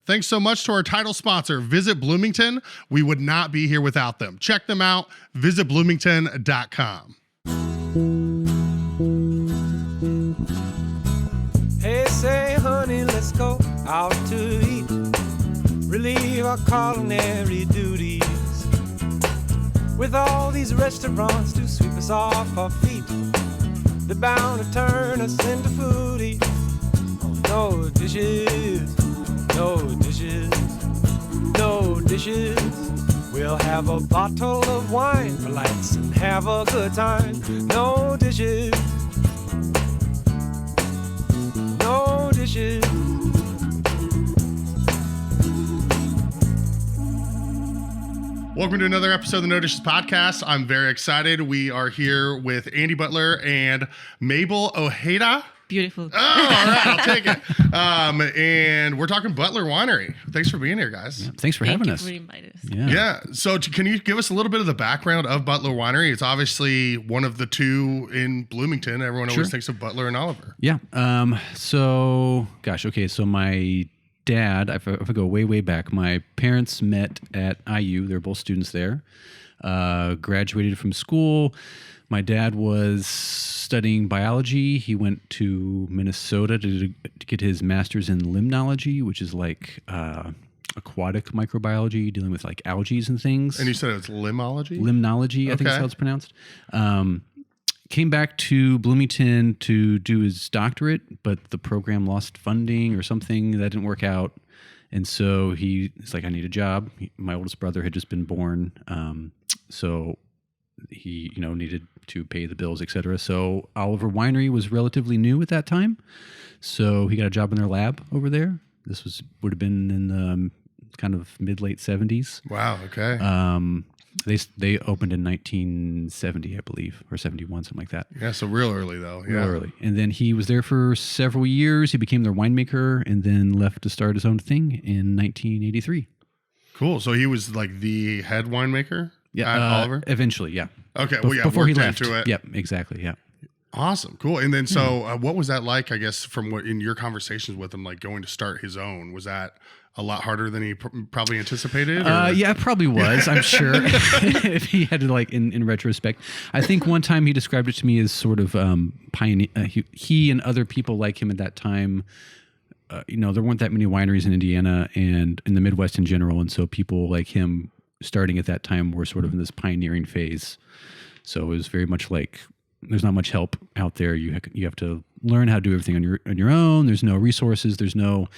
Thanks so much to our title sponsor, Visit Bloomington. We would not be here without them. Check them out, visitbloomington.com. Hey, say, honey, let's go out to eat. Relieve our culinary duties. With all these restaurants to sweep us off our feet, they're bound to turn us into foodies. No dishes, no dishes, no dishes. We'll have a bottle of wine, relax and have a good time. No dishes, no dishes. Welcome to another episode of the No Dishes Podcast. I'm very excited. We are here with Andy Butler and Mabel Ojeda. Beautiful. Oh, all right. I'll take it. And we're talking Butler Winery. Thanks for being here, guys. Yeah, thanks for having us. Thank you for inviting us. Yeah. So can you give us a little bit of the background of Butler Winery? It's obviously one of the two in Bloomington. Everyone always thinks of Butler and Oliver. Yeah. So my dad, if I go way back, my parents met at IU. They're both students there. Graduated from school. My dad was studying biology. He went to Minnesota to get his master's in limnology, which is like aquatic microbiology, dealing with like algae and things. And you said it's limnology? Limnology, I think is how it's pronounced. Came back to Bloomington to do his doctorate, but the program lost funding or something. That didn't work out. And so he's like, I need a job. My oldest brother had just been born. So he, needed to pay the bills, et cetera. So Oliver Winery was relatively new at that time. So he got a job in their lab over there. This would have been in the kind of mid-late 70s. Wow, okay. They opened in 1970, I believe, or 71, something like that. Yeah, so real early, though. Real early. And then he was there for several years. He became their winemaker and then left to start his own thing in 1983. Cool. So he was like the head winemaker at Oliver? Eventually, yeah. Okay, well, yeah, before he left. Into it. Yep, exactly, yeah. Awesome, cool. And then, so what was that like, I guess, from what in your conversations with him, like going to start his own? Was that a lot harder than he probably anticipated? Yeah, it probably was, I'm sure, if he had to, like, in retrospect. I think one time he described it to me as sort of pioneer. He and other people like him at that time, there weren't that many wineries in Indiana and in the Midwest in general. And so people like him starting at that time were sort of in this pioneering phase. So it was very much like, there's not much help out there. You have to learn how to do everything on your own. There's no resources. There's no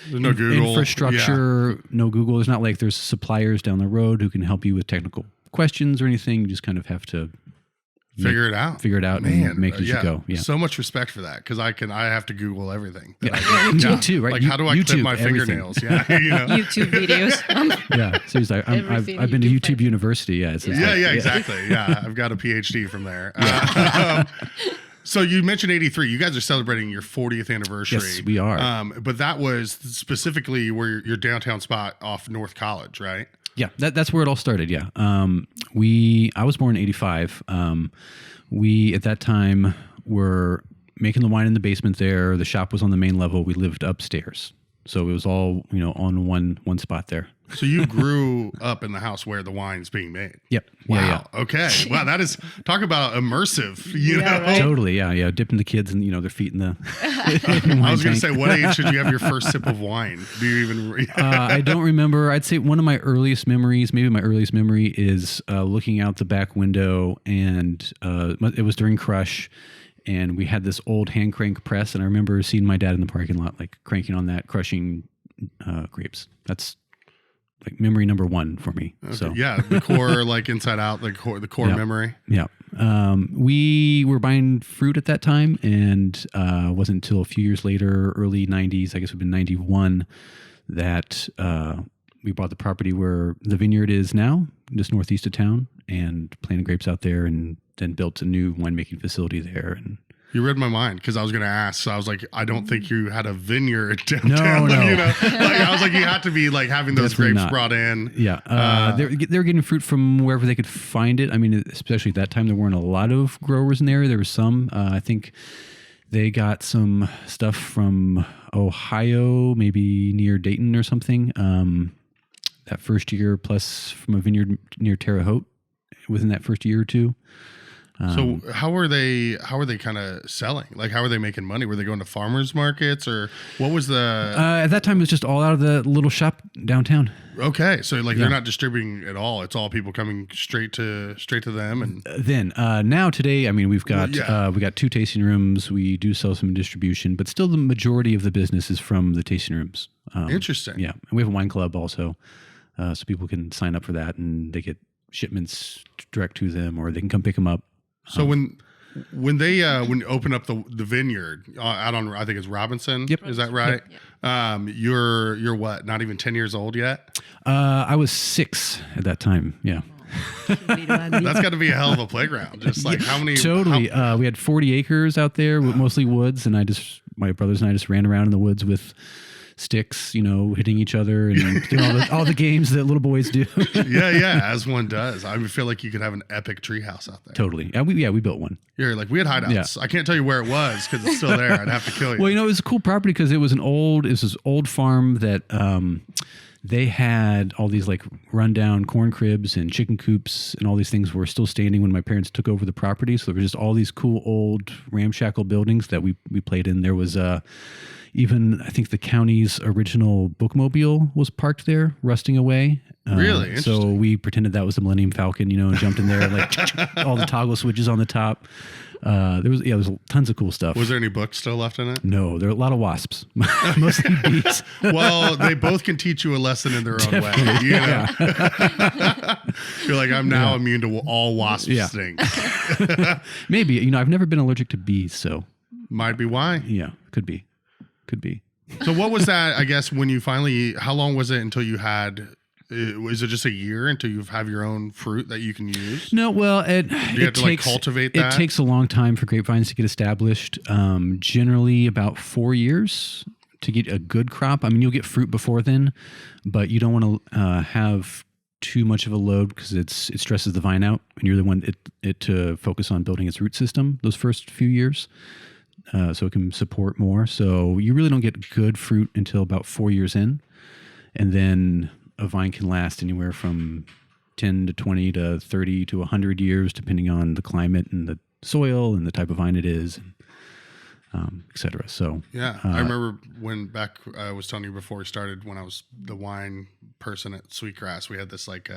Google infrastructure. No Google. There's not like there's suppliers down the road who can help you with technical questions or anything. You just kind of have to figure it out. And make it as you go. Yeah. So much respect for that, because I have to Google everything. Me too, right? Like, how do I clip my fingernails? Yeah, YouTube videos. Yeah, seriously. I've been to YouTube University. Yeah, exactly. Yeah, I've got a PhD from there. So you mentioned 83. You guys are celebrating your 40th anniversary. Yes, we are. But that was specifically your downtown spot off North College, right? Yeah, that's where it all started. Yeah. I was born in 85. We, at that time, were making the wine in the basement there. The shop was on the main level. We lived upstairs. So it was all, on one spot there. So you grew up in the house where the wine's being made. Yep. Wow. Yeah. Okay. Wow. That is, talk about immersive, know? Right? Totally. Yeah. Dipping the kids and, their feet in the I was going to say, what age should you have your first sip of wine? Do you even? I don't remember. I'd say one of my earliest memories, maybe my earliest memory is looking out the back window, and it was during Crush. And we had this old hand crank press, and I remember seeing my dad in the parking lot, like cranking on that, crushing grapes. That's like memory number one for me. Okay. So yeah, the core, like inside out, the core memory. Yeah. We were buying fruit at that time, and wasn't until a few years later, early 90s, I guess it would have been 91, that we bought the property where the vineyard is now, just northeast of town, and planted grapes out there, and then built a new winemaking facility there. And you read my mind, because I was going to ask. So I was like, I don't think you had a vineyard downtown. No. I was like, you had to be like having those grapes brought in. Yeah. They were getting fruit from wherever they could find it. I mean, especially at that time, there weren't a lot of growers in the area. There were some. I think They got some stuff from Ohio, maybe near Dayton or something. That first year, plus from a vineyard near Terre Haute within that first year or two. So how are they kind of selling? Like, how are they making money? Were they going to farmers markets, or what was the? At that time, it was just all out of the little shop downtown. Okay, so like they're not distributing at all. It's all people coming straight to them. And then now today, I mean, we got 2 tasting rooms. We do sell some distribution, but still the majority of the business is from the tasting rooms. Interesting. Yeah, and we have a wine club also, so people can sign up for that, and they get shipments direct to them, or they can come pick them up. So when you open up the vineyard out on, I think it's Robinson. Yep. Is that right? Yep. You're what? Not even 10 years old yet? I was 6 at that time. Yeah. That's got to be a hell of a playground. Just like how many? Totally. We had 40 acres out there with mostly woods, and my brothers and I just ran around in the woods with sticks, hitting each other and doing all the games that little boys do. yeah, as one does. I feel like you could have an epic treehouse out there. Totally. We built one. You're like, we had hideouts. Yeah. I can't tell you where it was because it's still there. I'd have to kill you. Well, it was a cool property because it was this old farm that they had all these like rundown corn cribs and chicken coops and all these things were still standing when my parents took over the property. So there were just all these cool old ramshackle buildings that we played in. There was even I think the county's original bookmobile was parked there, rusting away. Really? So we pretended that was the Millennium Falcon, and jumped in there like all the toggle switches on the top. There was tons of cool stuff. Was there any books still left in it? No, there are a lot of wasps, mostly bees. Well, they both can teach you a lesson in their own way. You're like, I'm now immune to all wasp stings. Maybe, I've never been allergic to bees, so might be why. Yeah, could be. So what was that, I guess, when you finally, how long was it until you had, was it just a year until you have your own fruit that you can use? No, well, you have to cultivate that? It takes a long time for grapevines to get established. Generally about 4 years to get a good crop. I mean, you'll get fruit before then, but you don't want to have too much of a load because it stresses the vine out, and you're the one to focus on building its root system those first few years. So it can support more. So you really don't get good fruit until about 4 years in. And then a vine can last anywhere from 10 to 20 to 30 to 100 years, depending on the climate and the soil and the type of vine it is, et cetera. So, yeah, I remember I was telling you before we started, when I was the wine person at Sweetgrass, we had this like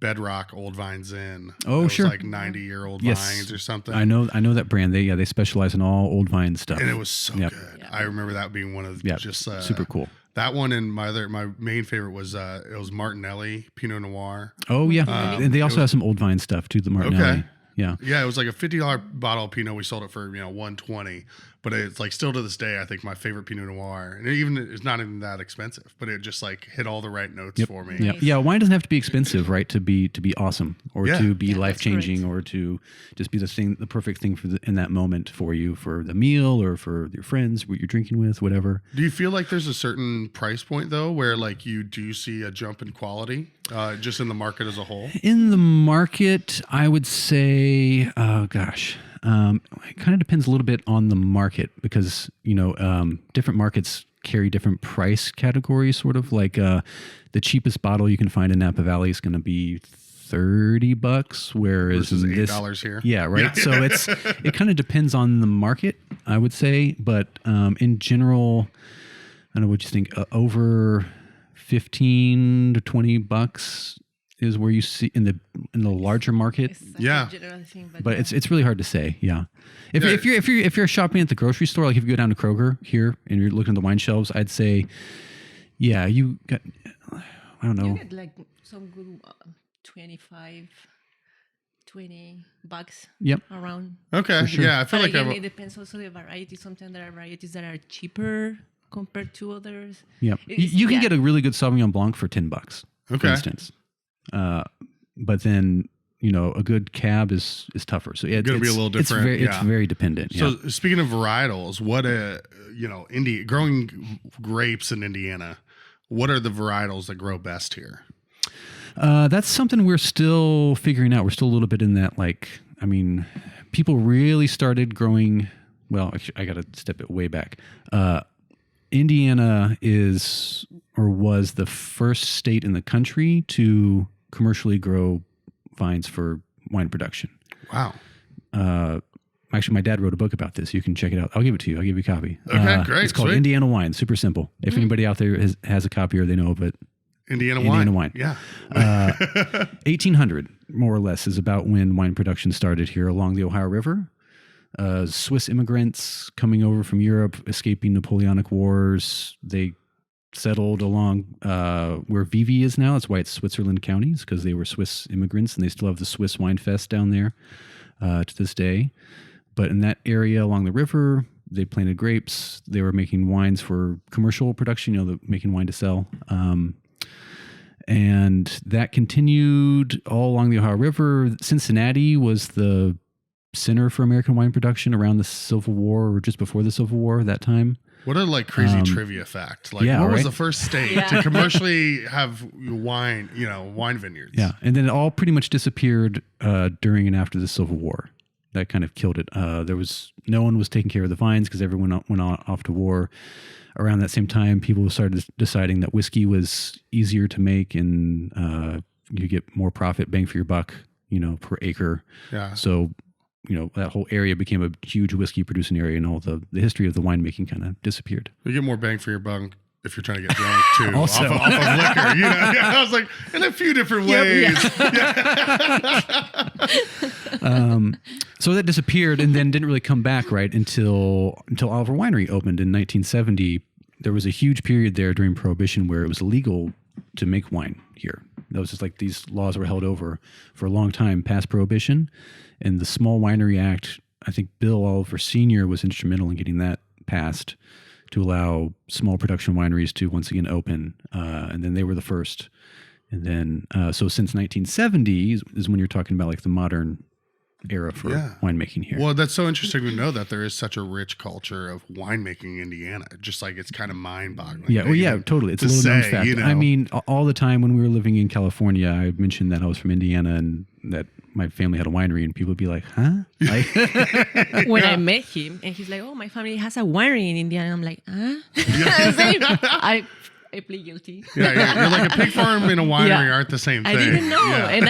Bedrock Old Vines Inn. Oh, sure. Like 90-year-old vines or something. I know that brand. They specialize in all old vine stuff. And it was so good. Yeah. I remember that being one of just super cool. That one, and my main favorite was it was Martinelli Pinot Noir. Oh yeah, and they also have some old vine stuff too. The Martinelli. Okay. Yeah. Yeah, it was like a $50 bottle of Pinot. We sold it for $120, but it's like still to this day, I think my favorite Pinot Noir, and it's not even that expensive, but it just like hit all the right notes for me. Yeah, yeah. Wine doesn't have to be expensive, right? To be awesome, or to be life changing, or to just be the perfect thing in that moment for you, for the meal, or for your friends, what you're drinking with, whatever. Do you feel like there's a certain price point though, where like you do see a jump in quality, just in the market as a whole? In the market, I would say, it kind of depends a little bit on the market because, different markets carry different price categories, sort of like the cheapest bottle you can find in Napa Valley is going to be $30, whereas versus $8 here. Yeah, right. So it kind of depends on the market, I would say, but in general, I don't know what you think, over $15 to $20 is where you see in the larger market. Yeah, but it's really hard to say. Yeah, if you're shopping at the grocery store, like if you go down to Kroger here and you're looking at the wine shelves, I'd say, yeah, you got, I don't know, you get like some good $25, $20 Yep. around. Okay, sure. Yeah, I feel But like again, it depends also the variety. Sometimes there are varieties that are cheaper compared to others. Yeah, you can get a really good Sauvignon Blanc for $10, for instance. But then a good cab is tougher. So it's going to be a little different. It's very dependent. So speaking of varietals, what growing grapes in Indiana, what are the varietals that grow best here? That's something we're still figuring out. We're still a little bit in that, people really started growing well, actually, I got to step it way back. Indiana is or was the first state in the country to commercially grow vines for wine production. Wow. Actually, my dad wrote a book about this. You can check it out. I'll give it to you. I'll give you a copy. Okay, great. It's called Sweet. Indiana Wine. Super simple. If anybody out there has a copy or they know of it, Indiana Indiana wine. wine. Yeah. 1800, more or less, is about when wine production started here along the Ohio River. Swiss immigrants coming over from Europe, escaping Napoleonic Wars. They settled along where Vevey is now. That's why it's Switzerland counties, because they were Swiss immigrants, and they still have the Swiss Wine Fest down there to this day. But in that area along the river, they planted grapes. They were making wines for commercial production, making wine to sell. And that continued all along the Ohio River. Cincinnati was the center for American wine production around the Civil War or just before the Civil War that time. What a crazy trivia fact. What was right? the first state to commercially have wine, wine vineyards? Yeah. And then it all pretty much disappeared during and after the Civil War. That kind of killed it. No one was taking care of the vines because everyone went off to war. Around that same time, people started deciding that whiskey was easier to make and you get more profit, bang for your buck, per acre. Yeah. So, that whole area became a huge whiskey producing area, and all the history of the winemaking kind of disappeared. You get more bang for your buck if you're trying to get drunk too. Also. off of liquor. Yeah, I was like, in a few different ways. So that disappeared and then didn't really come back right until Oliver Winery opened in 1970. There was a huge period there during Prohibition where it was illegal to make wine here. That was just like these laws were held over for a long time past Prohibition. And the Small Winery Act, I think Bill Oliver Sr. was instrumental in getting that passed to allow small production wineries to once again open. And then they were the first. And then, so since 1970 is when you're talking about like the modern era for winemaking here. Well, that's so interesting to know that there is such a rich culture of winemaking in Indiana. Just like it's kind of mind-boggling. Yeah, well, yeah, totally. It's a little known fact. I mean, all the time when we were living in California, I mentioned that I was from Indiana and that my family had a winery, and people would be like, huh? When I met him, and he's like, oh, my family has a winery in Indiana. I'm like, huh? I plead guilty. Yeah, you're like a pig farm and a winery aren't the same thing. I didn't know, Yeah. and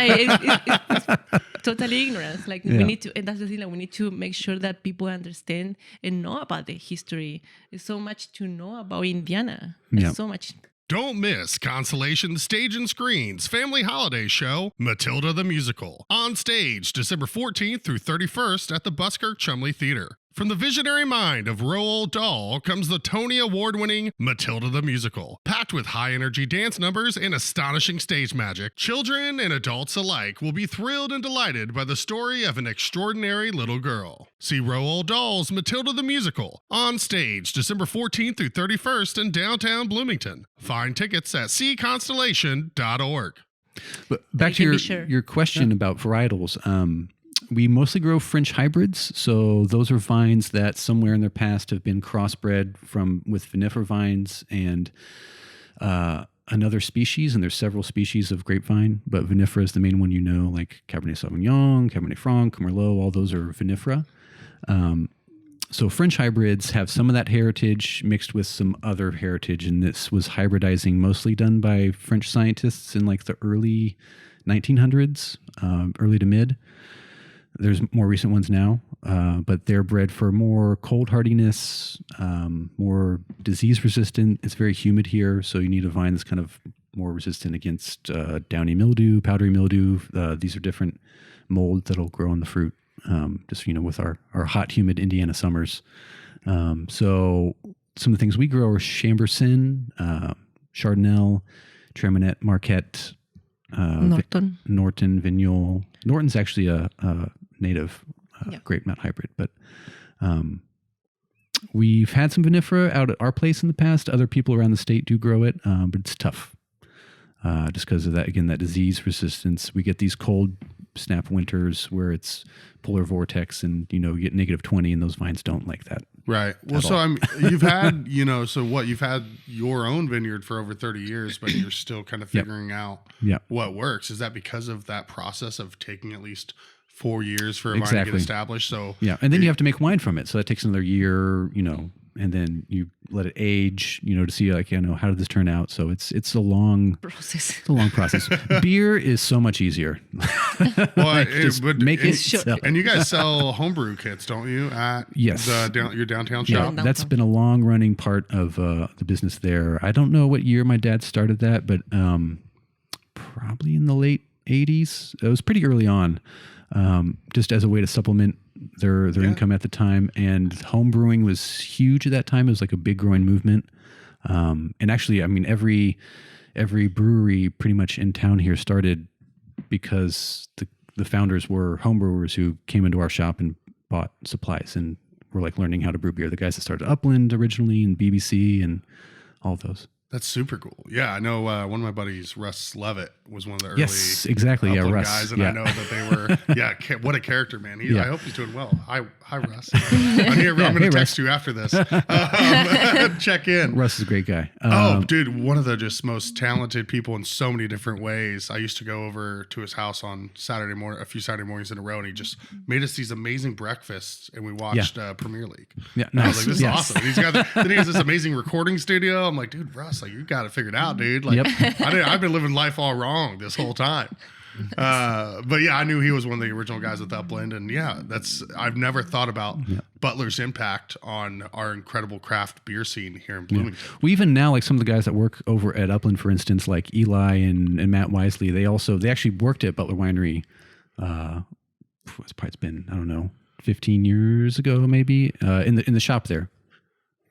it's totally ignorance. Like we need to, and that's the thing. Like we need to make sure that people understand and know about the history. There's so much to know about Indiana. There's so much. Don't miss Constellation Stage and Screen's family holiday show, Matilda the Musical, on stage December 14th through 31st at the Buskirk Chumley Theater. From the visionary mind of Roald Dahl comes the Tony Award-winning Matilda the Musical. Packed with high-energy dance numbers and astonishing stage magic, children and adults alike will be thrilled and delighted by the story of an extraordinary little girl. See Roald Dahl's Matilda the Musical on stage December 14th through 31st in downtown Bloomington. Find tickets at cconstellation.org. But back to your question about varietals. We mostly grow French hybrids, so those are vines that somewhere in their past have been crossbred with vinifera vines and another species, and there's several species of grapevine, but vinifera is the main one, like Cabernet Sauvignon, Cabernet Franc, Merlot, all those are vinifera. So French hybrids have some of that heritage mixed with some other heritage, and this was hybridizing mostly done by French scientists in like the early 1900s, early to mid. There's more recent ones now, but they're bred for more cold hardiness, more disease resistant. It's very humid here, so you need a vine that's kind of more resistant against downy mildew, powdery mildew. These are different molds that'll grow on the fruit, with our hot, humid Indiana summers. So some of the things we grow are Chambourcin, Chardonnay, Tremonette, Marquette, Norton, Vignol. Norton's actually a native grape, not hybrid, but we've had some vinifera out at our place in the past. Other people around the state do grow it, but it's tough just because of that disease resistance. We get these cold snap winters where it's polar vortex and you get -20, and those vines don't like that. Right. Well, so you've had, you've had your own vineyard for over 30 years, but you're still kind of figuring out what works. Is that because of that process of taking at least 4 years for a vine to get established? So and then you have to make wine from it. So that takes another year, and then you let it age, to see like, how did this turn out? So it's a long process. It's a long process. Beer is so much easier. Well, make it. And you guys sell homebrew kits, don't you? At your downtown shop? Yeah, that's been a long running part of the business there. I don't know what year my dad started that, but probably in the late 80s. It was pretty early on, just as a way to supplement their income at the time. And home brewing was huge at that time. It was like a big growing movement. And actually, I mean, every brewery pretty much in town here started because the founders were home brewers who came into our shop and bought supplies and were like learning how to brew beer. The guys that started Upland originally and BBC and all of those. That's super cool. Yeah, I know one of my buddies, Russ Levitt, was one of the early Russ. guys, and I know that they were, what a character, man. I hope he's doing well. Hi, Russ. I'm going to text you after this. Check in. Russ is a great guy. Dude, one of the just most talented people in so many different ways. I used to go over to his house on a few Saturday mornings in a row, and he just made us these amazing breakfasts, and we watched Premier League. Yeah, nice. I was like, this is awesome. Then he has this amazing recording studio. I'm like, dude, Russ, like, you got it figured out, dude. Like, I've been living life all wrong this whole time. But yeah, I knew he was one of the original guys with Upland, and I've never thought about Butler's impact on our incredible craft beer scene here in Bloomington. Well, even now, like some of the guys that work over at Upland, for instance, like Eli and Matt Wisely, they actually worked at Butler Winery. It's been, I don't know, 15 years ago, maybe, in the shop there.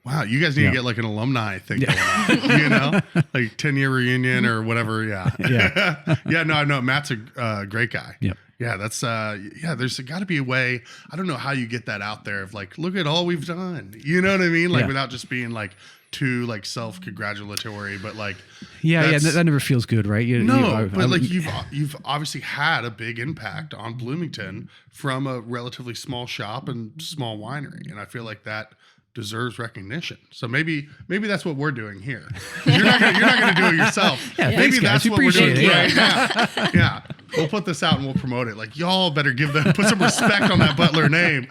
Wow, you guys need to get like an alumni thing going on, like 10-year reunion or whatever. No, Matt's a great guy. Yep. Yeah, that's there's got to be a way. I don't know how you get that out there of like, look at all we've done. You know what I mean? Like without just being like too like self-congratulatory, but like that never feels good, right? You've obviously had a big impact on Bloomington from a relatively small shop and small winery, and I feel like that deserves recognition. So maybe that's what we're doing here. You're not gonna do it yourself. Maybe that's what we're doing right now. Yeah. We'll put this out and we'll promote it. Like, y'all better put some respect on that Butler name.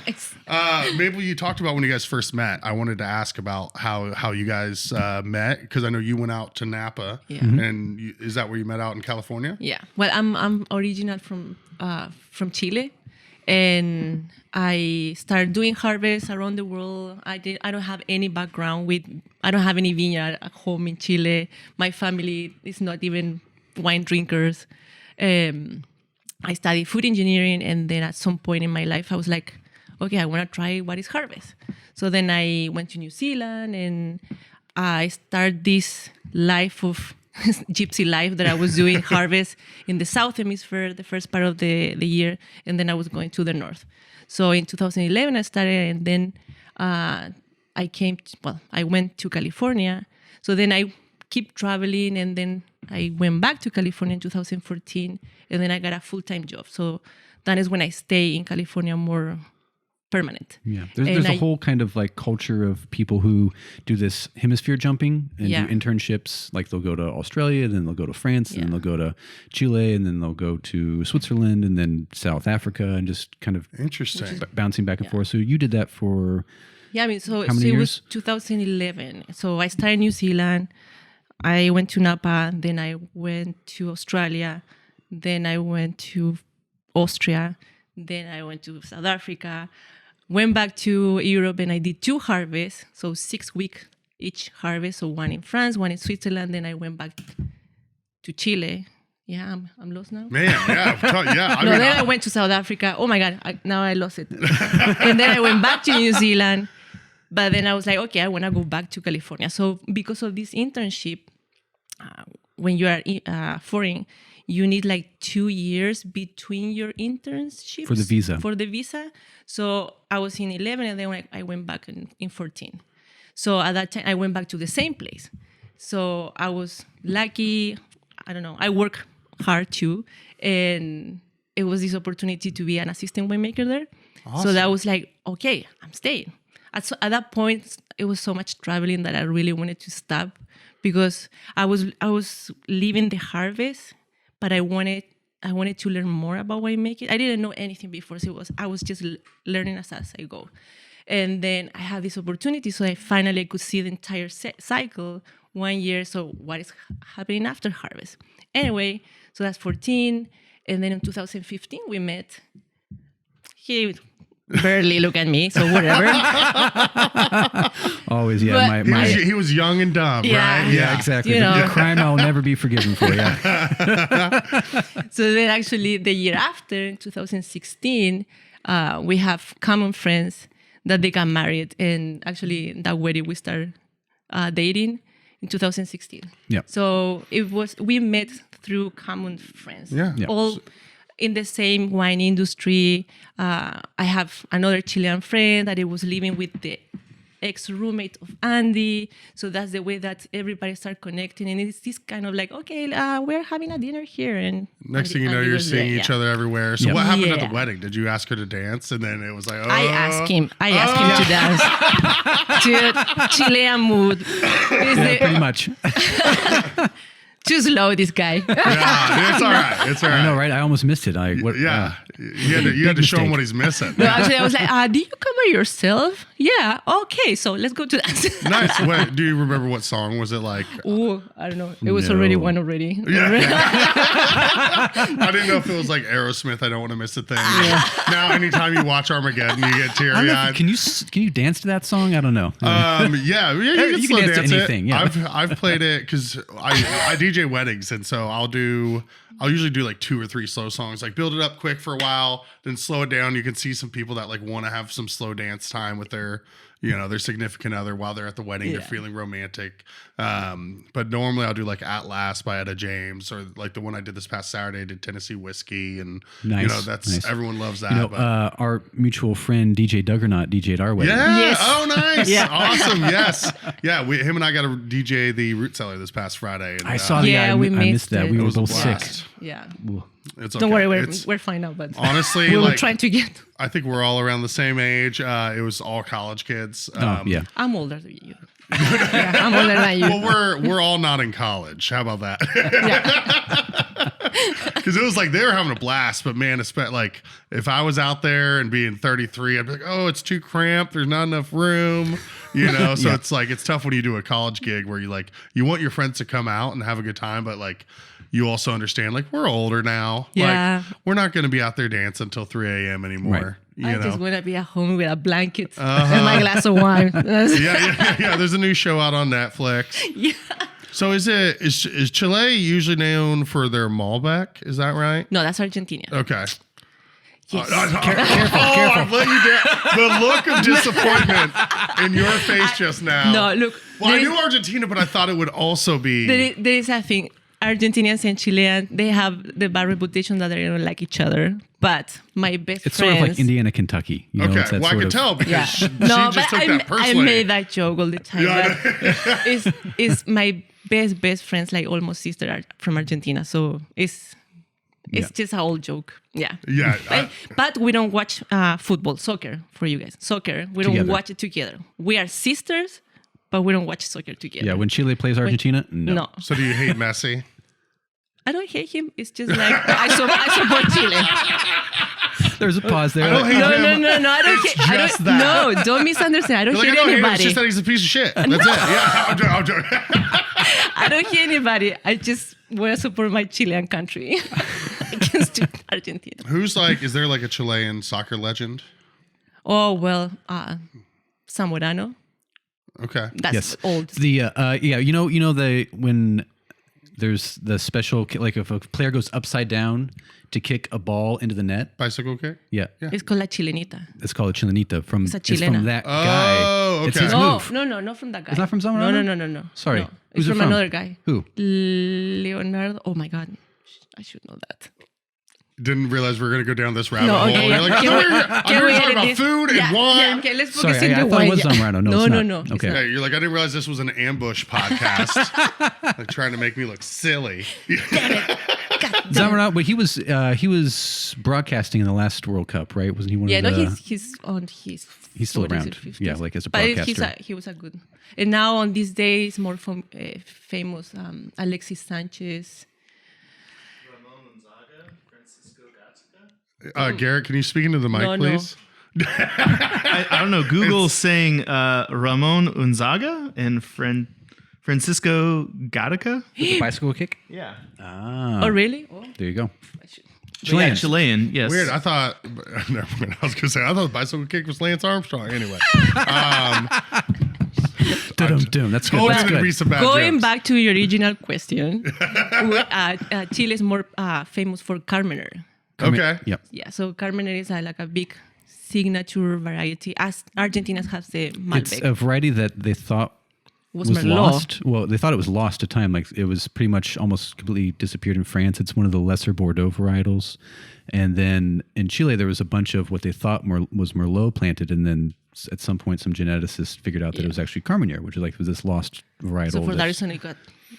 Nice. Mabel, you talked about when you guys first met. I wanted to ask about how you guys met, because I know you went out to Napa. Yeah. And is that where you met out in California? Yeah. Well, I'm original from Chile. And I started doing harvests around the world. I don't have any background I don't have any vineyard at home in Chile. My family is not even wine drinkers. I studied food engineering, and then at some point in my life, I was like, okay, I want to try what is harvest. So then I went to New Zealand, and I started this life of gypsy life that I was doing harvest in the South Hemisphere the first part of the year, and then I was going to the North. So in 2011 I started, and then I went to California. So then I keep traveling, and then I went back to California in 2014, and then I got a full-time job. So that is when I stay in California more permanent. Yeah, there's a whole kind of like culture of people who do this hemisphere jumping and do internships. Like they'll go to Australia, then they'll go to France, and then they'll go to Chile, and then they'll go to Switzerland, and then South Africa, and just kind of bouncing back and forth. So you did that for how many years? It was 2011. So I started in New Zealand. I went to Napa, then I went to Australia, then I went to Austria, then I went to South Africa. Went back to Europe, and I did 2 harvests, so 6 weeks each harvest. So one in France, one in Switzerland. Then I went back to Chile. Yeah, I'm lost now. Man, yeah. Then I went to South Africa. Oh my God, now I lost it. And then I went back to New Zealand. But then I was like, okay, I want to go back to California. So because of this internship, when you are foreign, you need like 2 years between your internships. For the visa. So I was in 11, and then I went back in 14. So at that time, I went back to the same place. So I was lucky. I don't know. I work hard too. And it was this opportunity to be an assistant winemaker there. So that was like, okay, I'm staying. At that point, it was so much traveling that I really wanted to stop because I was leaving the harvest, but I wanted to learn more about winemaking. I didn't know anything before, so I was just learning as I go. And then I had this opportunity, so I finally could see the entire cycle 1 year. So what is happening after harvest? Anyway, so that's 14. And then in 2015, we met. He barely looked at me, so whatever. Always, yeah. But He was young and dumb, Yeah. right? Yeah, exactly. You know. The crime I will never be forgiven for. Yeah. So then actually the year after, in 2016, we have common friends that they got married. And actually that wedding we started dating in 2016. Yeah. So we met through common friends. Yeah. Yeah. All in the same wine industry. I have another Chilean friend that I was living with the ex-roommate of Andy. So that's the way that everybody started connecting. And it's this kind of like, okay, we're having a dinner here. And Next thing you know, you're seeing each other everywhere. So Yeah. what happened at Yeah. the wedding? Did you ask her to dance? And then it was like, oh. I asked him to dance. Dude, Chilean mood. Yeah, pretty much. Too slow, this guy. Yeah, it's all right. It's all right. I know, right? I almost missed it. Yeah. You had to show him what he's missing. No, actually, I was like, did you come by yourself? Yeah. Okay, so let's go to dance. Nice. What, do you remember what song was it like? Ooh, I don't know. It was No. already one already. I didn't know if it was like Aerosmith. I don't want to miss a thing. Now, anytime you watch Armageddon, you get I don't know teary-eyed. if- can you dance to that song? I don't know. Yeah, you can You slow can dance to dance anything, it. yeah. I've played it because I DJ weddings, and so I'll usually do like 2 or 3 slow songs, like build it up quick for a while, then slow it down. You can see some people that like want to have some slow dance time with their significant other while they're at the wedding. They're Yeah. feeling romantic. But normally I'll do like At Last by Etta James, or like the one I did this past Saturday, I did Tennessee Whiskey, and Nice, that's nice. everyone loves that. You know, but our mutual friend DJ Duggernaut DJ'd our wedding. yeah. Yes. Oh, nice. Yeah. Awesome. Yes. Yeah. Him and I got to DJ the Root Cellar this past Friday. And, I saw the Yeah, I we missed that. missed We it. it were was a both sick. blast. Yeah. It's okay. Don't worry, It's- we're fine now. But honestly, we were like, trying to get. I think we're all around the same age. It was all college kids. Yeah. I'm older than you. Yeah, I'm older than you. Well, we're all not in college. How about that? Yeah. Because it was like they were having a blast, but man, like if I was out there and being 33, I'd be like, oh, it's too cramped. There's not enough room, So Yeah. it's like it's tough when you do a college gig where you want your friends to come out and have a good time, but like you also understand like we're older now. Yeah. Like we're not going to be out there dancing until 3 a.m. anymore. I You just know. want to be at home with a blanket and my glass of wine. Yeah. There's a new show out on Netflix. Yeah. So is Chile usually known for their Malbec? Is that right? No, that's Argentina. Okay. Yes. Careful. I've let you down. The look of disappointment in your face just now. No, look. Well, I there knew Argentina, but I thought it would also be. there is a thing. Argentinians and Chileans, they have the bad reputation that they don't like each other. But my best It's friends. sort of like Indiana, Kentucky. You know, Okay, it's that well, I sort can of- tell because Yeah. she No, just but took that I personally. made that joke all the time. Yeah, But it's my best friends, like almost sister, are from Argentina. So it's just an old joke. Yeah. Yeah, But we don't watch soccer for you guys. Soccer, we don't Together. watch it together. We are sisters, but we don't watch soccer together. Yeah, when Chile plays Argentina, no. So do you hate Messi? I don't hate him. It's just like I support Chile. There's a pause there. I don't hate No, him. I don't It's hate. I just don't, that. no, don't misunderstand. I don't You're like, hate I don't hate him. It's anybody. just that he's a piece of shit. That's it. Yeah, I'm joking. I don't hate anybody. I just want to support my Chilean country against Argentina. Is there like a Chilean soccer legend? Oh well, Zamorano. Okay. That's Yes. old. The when there's the special, like if a player goes upside down to kick a ball into the net. Bicycle kick? Yeah, It's called La Chilenita. it's called a chilenita from It's a from chilena. that guy. Oh, It's okay. his No, move. no, not from that guy. It's not from Zamorano? No. Sorry. No. Who's It's it from from? another guy. Who? Leonardo. Oh my God. I should know that. Didn't realize we were going to go down this rabbit No, hole. okay. You're like, I thought we were talking about food and yeah, wine. Yeah, okay, let's focus Sorry, into I thought wine. it was Zamorano. No, it's not. No. Okay. Yeah, you're like, I didn't realize this was an ambush podcast. Like trying to make me look silly. Zamorano, but he was broadcasting in the last World Cup, right? Wasn't he one of the... Yeah, no, he's on his He's still 40s or around. 50s. Yeah, like as a But broadcaster. he was a good. And now on these days, more famous Alexis Sanchez. Garrett, can you speak into the mic, No. please? I don't know. Google's saying Ramon Unzaga and Francisco Gatica. The bicycle kick? Yeah. Ah. Oh, really? Oh, There you go. I should. Chilean. Chilean, yes. Weird. I thought. Never mind. I was gonna say I thought the bicycle kick was Lance Armstrong. Anyway, Dum-dum-dum. That's good. told That's you there'd be good. some bad Going jokes. back to your original question, Chile is more famous for Carmener. Okay. Yep. Yeah, so Carmener is like a big signature variety, as Argentina has the It's Malbec. a variety that they thought was was Merlot. lost. Well, they thought it was lost to time. Like it was pretty much almost completely disappeared in France. It's one of the lesser Bordeaux varietals. And then in Chile, there was a bunch of what they thought was Merlot planted. And then at some point, some geneticists figured out that it was actually Carmenere, which is like was this lost varietal. So for that that's- reason, it got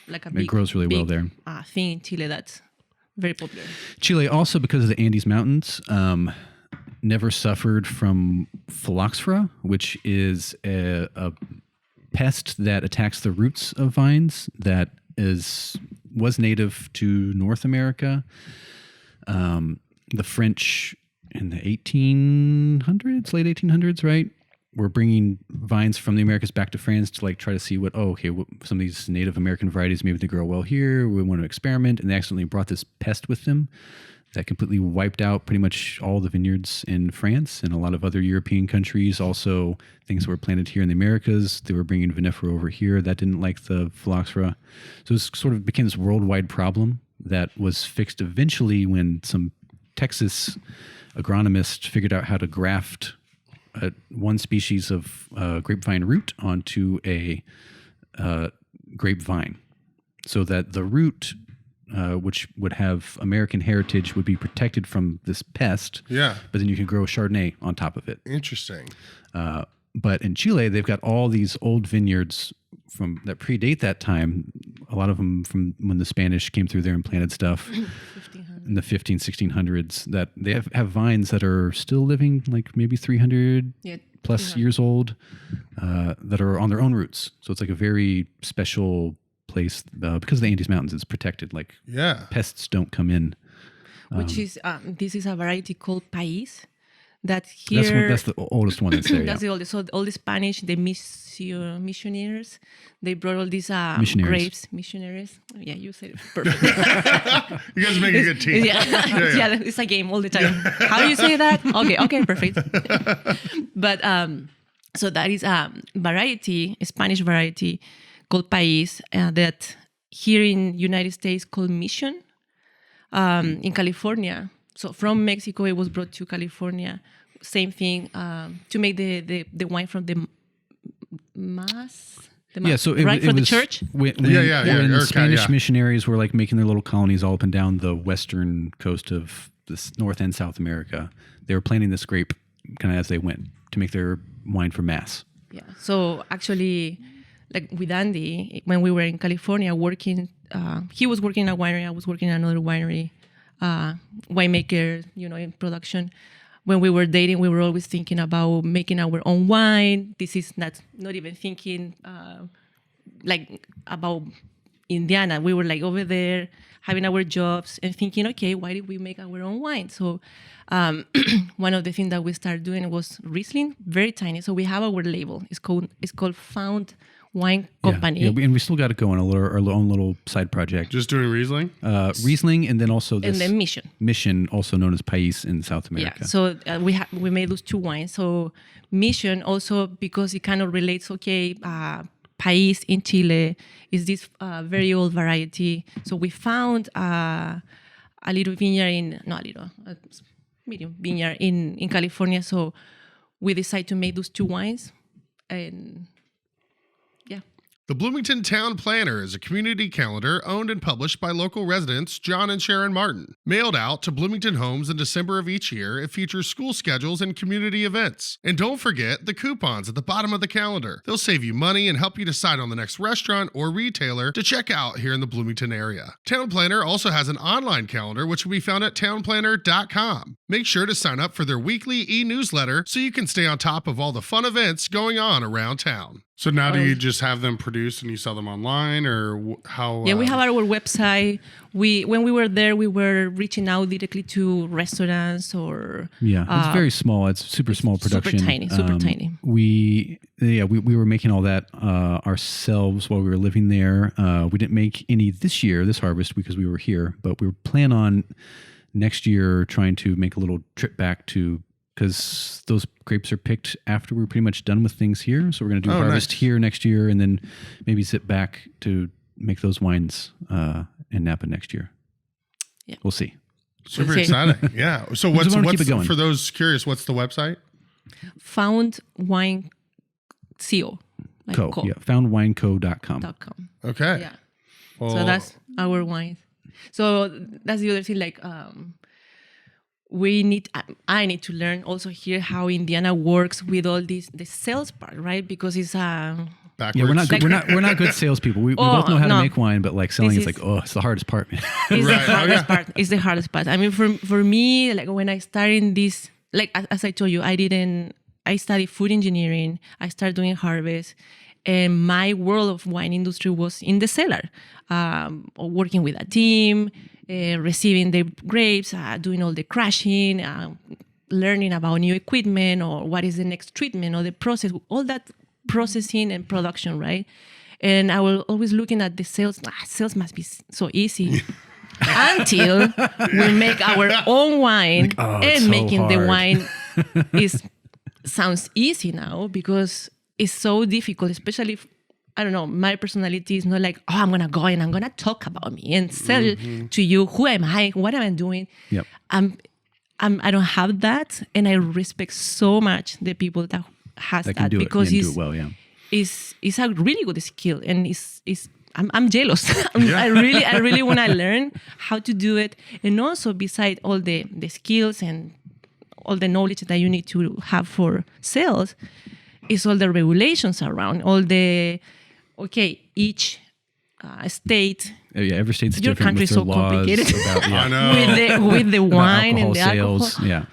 like a big, grows really well there. Thing in Chile that's very popular. Chile also, because of the Andes Mountains, never suffered from phylloxera, which is a pest that attacks the roots of vines that was native to North America. The French in the 1800s, late 1800s, right? Were bringing vines from the Americas back to France to like try to see what some of these Native American varieties, maybe they grow well here. We want to experiment. And they accidentally brought this pest with them that completely wiped out pretty much all the vineyards in France and a lot of other European countries. Also, things that were planted here in the Americas, they were bringing vinifera over here. That didn't like the phylloxera. So it sort of became this worldwide problem that was fixed eventually when some Texas agronomist figured out how to graft one species of grapevine root onto a grapevine so that the root, which would have American heritage, would be protected from this pest. Yeah. But then you can grow Chardonnay on top of it. Interesting. But in Chile, they've got all these old vineyards that predate that time. A lot of them from when the Spanish came through there and planted stuff in the 1600s. That they have vines that are still living, like maybe 300 plus years old, that are on their own roots. So it's like a very special place because the Andes Mountains is protected. Like pests don't come in. Which is this is a variety called País. That here That's the oldest one that's there. that's the oldest. So all the Spanish, the missionaries, they brought all these Missionaries. grapes. Missionaries. Yeah, you said it perfect. You guys make a good team. Yeah, it's a game all the time. How do you say that? Okay, perfect. But so that is a variety, a Spanish variety called País that here in United States called Mission. In California. So from Mexico, it was brought to California. Same thing to make the wine from the mass. So it from the was church. When ERCAT, Spanish missionaries were like making their little colonies all up and down the western coast of this North and South America, they were planting this grape kind of as they went to make their wine for mass. Yeah. So actually, like with Andy, when we were in California working, he was working in a winery, I was working in another winery, winemaker, in production. When we were dating, we were always thinking about making our own wine. This is not even thinking like about Indiana. We were like over there having our jobs and thinking, okay, why did we make our own wine? So one of the things that we started doing was Riesling, very tiny. So we have our label. It's called Found Wine Company. Yeah, and we still got it going, our own little side project. Just doing Riesling? Riesling, and then also this... And then Mission. Mission, also known as País in South America. Yeah, so we made those two wines. So Mission also, because it kind of relates, País in Chile is this very old variety. So we found a little vineyard medium vineyard in California. So we decided to make those two wines. And The Bloomington Town Planner is a community calendar owned and published by local residents John and Sharon Martin. Mailed out to Bloomington homes in December of each year, it features school schedules and community events. And don't forget the coupons at the bottom of the calendar. They'll save you money and help you decide on the next restaurant or retailer to check out here in the Bloomington area. Town Planner also has an online calendar which will be found at townplanner.com. Make sure to sign up for their weekly e-newsletter so you can stay on top of all the fun events going on around town. So now do you just have them produced and you sell them online, or how? Yeah, we have our website. When we were there, we were reaching out directly to restaurants or... Yeah, it's very small. It's super small production. Super tiny. We were making all that ourselves while we were living there. We didn't make any this harvest, because we were here, but we plan on next year trying to make a little trip back to, because those grapes are picked after we're pretty much done with things here. So we're going to do harvest here next year, and then maybe sit back to make those wines in Napa next year. Yeah, we'll see. Super exciting. Yeah. So what's keep it going. For those curious, what's the website? Found Wine Co. Yeah, foundwineco.com. Okay. Yeah. Well, so that's our wine. So that's the other thing. Like, I need to learn also here how Indiana works with all the sales part, right? Because it's backwards. Yeah, we're not good salespeople. We both know how to make wine, but like selling, it's the hardest part, man. It's the hardest part. It's the hardest part. I mean, for me, like when I started in this, like as I told you, I studied food engineering. I started doing harvest, and my world of wine industry was in the cellar, working with a team, receiving the grapes, doing all the crushing, learning about new equipment or what is the next treatment or the process, all that processing and production, right? And I was always looking at the sales. Sales must be so easy. Until we make our own wine, and making the wine sounds easy now, because it's so difficult, especially if, I don't know, my personality is not like, I'm going to go and I'm going to talk about me and sell to you. Who am I? What am I doing? Yep. I don't have that. And I respect so much the people that has that do because it, do it well, yeah. It's a really good skill, and I'm jealous. I really want to learn how to do it. And also, beside all the skills and all the knowledge that you need to have for sales, is all the regulations around, all the, each state. Yeah, every state's your different country with their so laws complicated. I know. with the wine and the sales. alcohol. Yeah.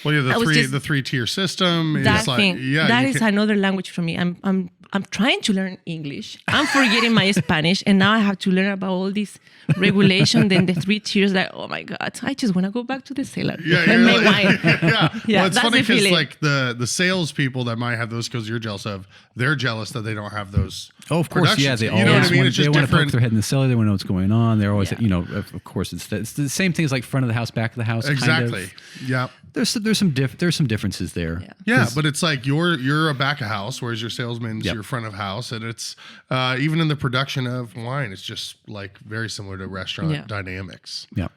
Well, yeah, the 3-tier system is that like, thing. yeah, that is another language for me. I'm trying to learn English. I'm forgetting my Spanish, and now I have to learn about all these regulations. Then the 3 tiers. Like, oh my God, I just want to go back to the cellar and make wine. Well, it's funny because like the salespeople that might have those skills you're jealous of, they're jealous that they don't have those. Oh, of course, yeah. They you know what I mean? It's just want to poke their head in the cellar. They want to know what's going on. They're always, of course, it's the same thing as like front of the house, back of the house. Exactly. Kind of. Yeah. There's some differences there. Yeah, but it's like you're a back of house, whereas your salesman's your front of house, and it's even in the production of wine, it's just like very similar to restaurant dynamics. Yeah.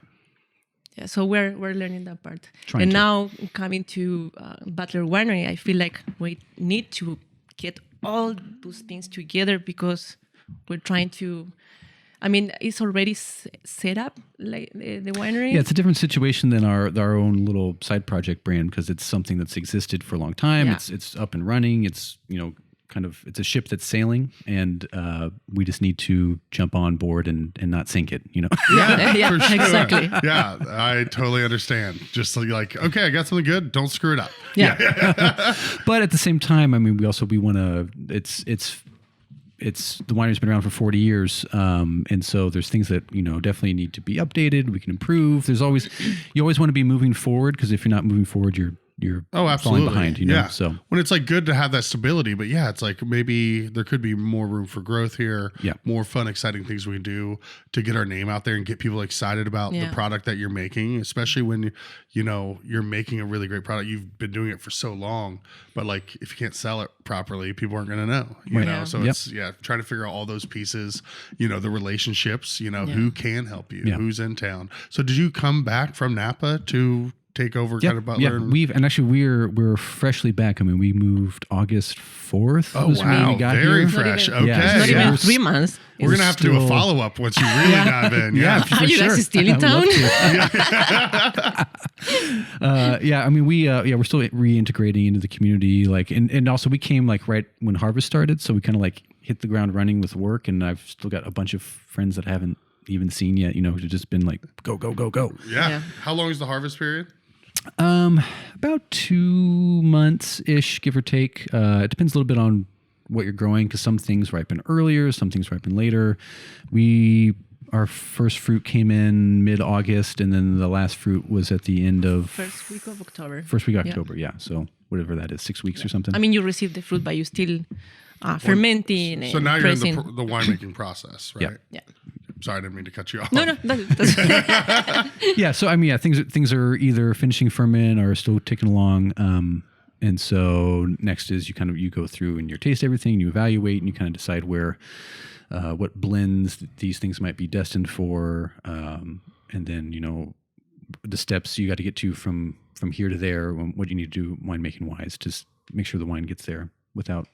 Yeah, so we're learning that part. Now coming to Butler Winery, I feel like we need to get all those things together, because we're trying to. I mean, it's already set up, like the winery. Yeah, it's a different situation than our own little side project brand, because it's something that's existed for a long time. Yeah. It's up and running. It's it's a ship that's sailing, and we just need to jump on board and not sink it. Yeah, for sure. Exactly. Yeah, I totally understand. Just like, okay, I got something good. Don't screw it up. Yeah. But at the same time, I mean, we want to. It's the winery's been around for 40 years, and so there's things that definitely need to be updated. We can improve. You always want to be moving forward, because if you're not moving forward, you're falling behind. Yeah. So when it's like good to have that stability, but yeah, it's like maybe there could be more room for growth here. Yeah. More fun, exciting things we can do to get our name out there and get people excited about the product that you're making, especially when you're making a really great product. You've been doing it for so long, but like if you can't sell it properly, people aren't going to know. You know, so it's trying to figure out all those pieces. The relationships. Who can help you, who's in town. So did you come back from Napa to take over kind of Butler? We're freshly back. I mean, we moved August 4th. Oh, was when wow. we got Very here. fresh. Not even- Okay. It's not Yeah. even 3 months. We're going to have to do a follow-up once you really dive in. Yeah. Are you guys still in town? I mean, we're still reintegrating into the community, like, and also we came like right when harvest started, so we kind of like hit the ground running with work, and I've still got a bunch of friends that I haven't even seen yet, who've just been like, go. Yeah. How long is the harvest period? About 2 months ish, give or take. It depends a little bit on what you're growing, because some things ripen earlier, some things ripen later. Our first fruit came in mid-August, and then the last fruit was at the end of First week of October. Yeah. So whatever that is, 6 weeks or something. I mean, you receive the fruit, but you still fermenting. So and now you're pressing. in the winemaking process, right? Yeah. Sorry, I didn't mean to cut you off. No, that's Yeah, so I mean, things are either finishing ferment or still ticking along. And so next is you go through and you taste everything, you evaluate, and you kind of decide what blends these things might be destined for, and then the steps you got to get to from here to there, what you need to do winemaking wise to make sure the wine gets there without.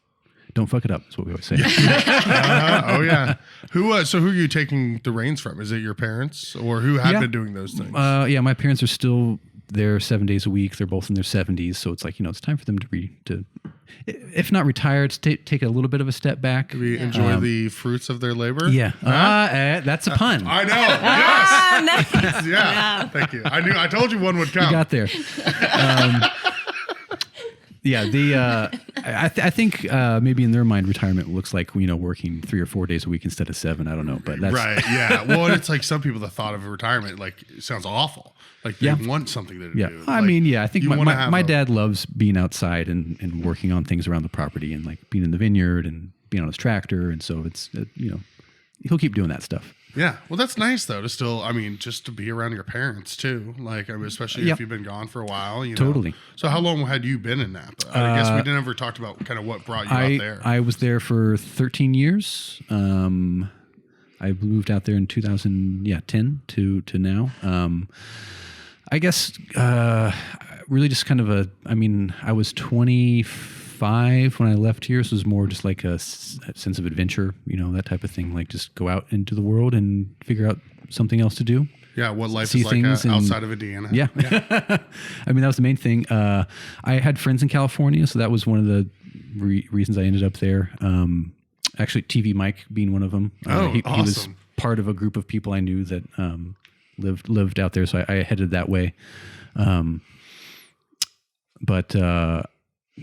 Don't fuck it up. That's what we always say. Oh yeah. Who are you taking the reins from? Is it your parents, or who have been doing those things? My parents are still there 7 days a week. They're both in their 70s, so it's like it's time for them to if not retire, to take a little bit of a step back. Do we enjoy the fruits of their labor? Yeah, that's a pun. I know. Yes. nice. Yeah. Thank you. I told you one would come. You got there. I think maybe in their mind retirement looks like working 3 or 4 days a week instead of 7. I don't know, but that's right. Yeah. Well, it's like some people, the thought of retirement sounds awful. Like they want something to do. I like, mean, I think my dad loves being outside and working on things around the property and like being in the vineyard and being on his tractor, and so it's he'll keep doing that stuff. Yeah. Well, that's nice though to still, just to be around your parents too. Like, especially if you've been gone for a while, Totally. So how long had you been in Napa? I guess we didn't ever talked about kind of what brought you out there. I was there for 13 years. I moved out there in 2010 to now. I guess, really just kind of I was 25 when I left here, so it was more just like a sense of adventure, that type of thing, like just go out into the world and figure out something else to do. Yeah, what life See is like things outside of Indiana. Yeah. I mean, that was the main thing. I had friends in California, so that was one of the reasons I ended up there. Actually, TV Mike being one of them. Awesome. He was part of a group of people I knew that lived out there, so I headed that way.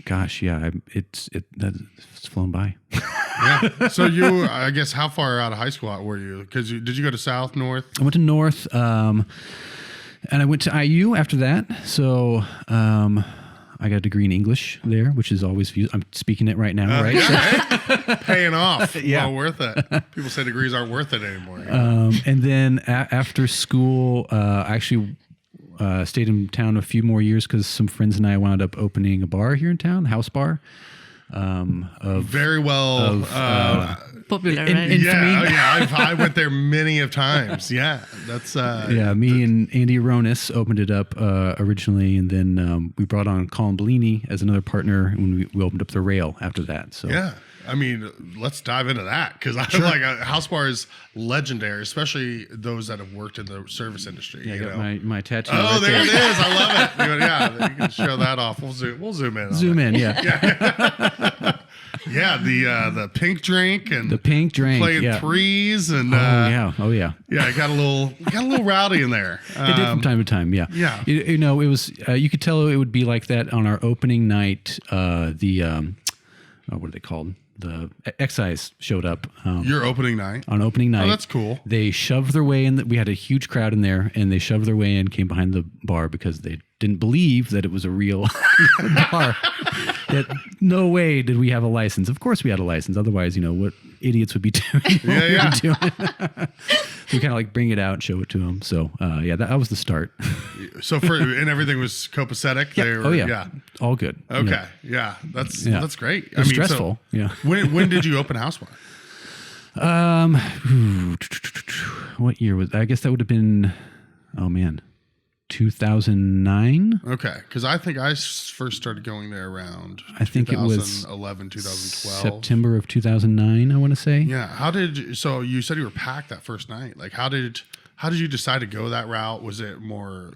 Gosh, yeah, it's flown by. Yeah. So I guess, how far out of high school were you? Because did you go to South, North? I went to North, and I went to IU after that. So I got a degree in English there, which is always I'm speaking it right now, right? Yeah, paying off. Yeah. Well worth it. People say degrees aren't worth it anymore. And then after school, I actually stayed in town a few more years because some friends and I wound up opening a bar here in town, House Bar. Very well Popular, right? Yeah, I went there many of times. Yeah, that's me and Andy Aronis opened it up originally, and then we brought on Colin Bellini as another partner when we opened up the Rail after that. So yeah. I mean, let's dive into that, because I feel like House Bar is legendary, especially those that have worked in the service industry. Yeah, I got my tattoo. Oh, right there it is. I love it. Yeah, you can show that off. We'll zoom in. Zoom in, yeah. Yeah, the pink drink and The pink drink, playing yeah. threes and Oh yeah. yeah, it got a little rowdy in there. It did from time to time, yeah. Yeah. It was you could tell it would be like that on our opening night. What are they called? The excise showed up. Your opening night. On opening night. Oh, that's cool. They shoved their way in. We had a huge crowd in there, and they shoved their way in, came behind the bar because they didn't believe that it was a real bar. That no way did we have a license. Of course we had a license. Otherwise, what idiots would be doing. Yeah. So we kind of like bring it out and show it to them. So that was the start. So and everything was copacetic. Yeah. Yeah. All good. Okay. Yeah. That's great. It was stressful. Yeah. When did you open House Bar? What year was? I guess that would have been. Oh man, 2009. Okay, because I think I first started going there around I think it was 2011, 2012. September of 2009, I want to say. Yeah. So you said you were packed that first night. Like, how did you decide to go that route? Was it more,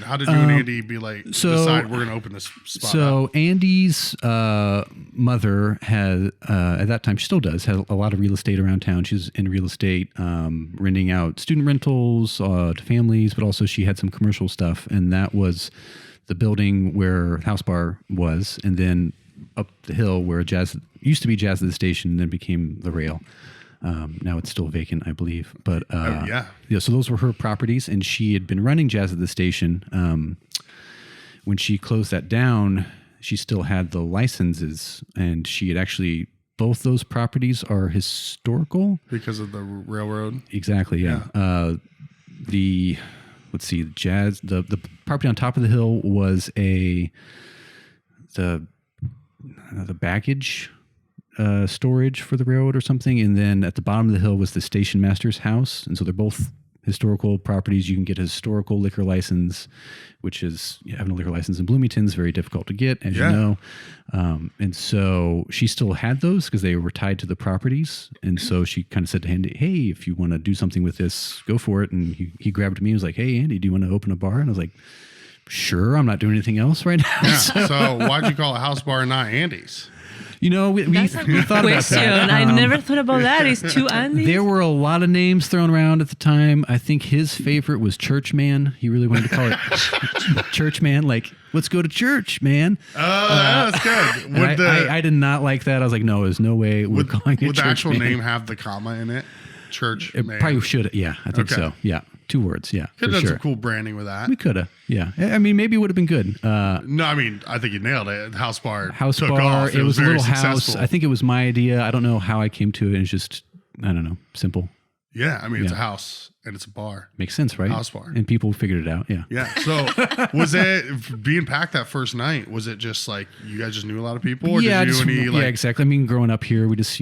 how did you and Andy be like, decide we're going to open this spot up? Andy's mother had, at that time, she still does, had a lot of real estate around town. She was in real estate, renting out student rentals to families, but also she had some commercial stuff. And that was the building where House Bar was. And then up the hill where used to be Jazz at the Station and then became the Rail. Now it's still vacant, I believe. But so those were her properties, and she had been running Jazz at the Station. When she closed that down, she still had the licenses, and she had actually, both those properties are historical Because of the railroad? Exactly, yeah. The property on top of the hill was the baggage storage for the railroad or something, and then at the bottom of the hill was the station master's house, and so they're both historical properties. You can get a historical liquor license, which is having a liquor license in Bloomington is very difficult to get, as you know. And so she still had those because they were tied to the properties, and so she kind of said to Andy, "Hey, if you want to do something with this, go for it." And he grabbed me and was like, "Hey, Andy, do you want to open a bar?" And I was like, "Sure, I'm not doing anything else right now." Yeah. So why'd you call it House Bar and not Andy's? We That's a good thought question. about that. I never thought about that. It's two Andys. There were a lot of names thrown around at the time. I think his favorite was Churchman. He really wanted to call it Churchman, like, let's go to church, man. Oh, that's good. I did not like that. I was like, no, there's no way we're calling it Would the actual Churchman. name have the comma in it? Church. It probably should. Yeah, I think so. Yeah. 2 words. Yeah. Could have for done sure. some cool branding with that. We could have. Yeah. I mean, maybe it would have been good. No, I think you nailed it. House Bar. House took Bar. Off. It was a very little house. successful. I think it was my idea. I don't know how I came to it. It's just, I don't know, simple. Yeah, it's a house and it's a bar. Makes sense, right? House bar. And people figured it out. Yeah. Yeah. So was it being packed that first night? Was it just like you guys just knew a lot of people? Or did you yeah, exactly. I mean, growing up here, we just,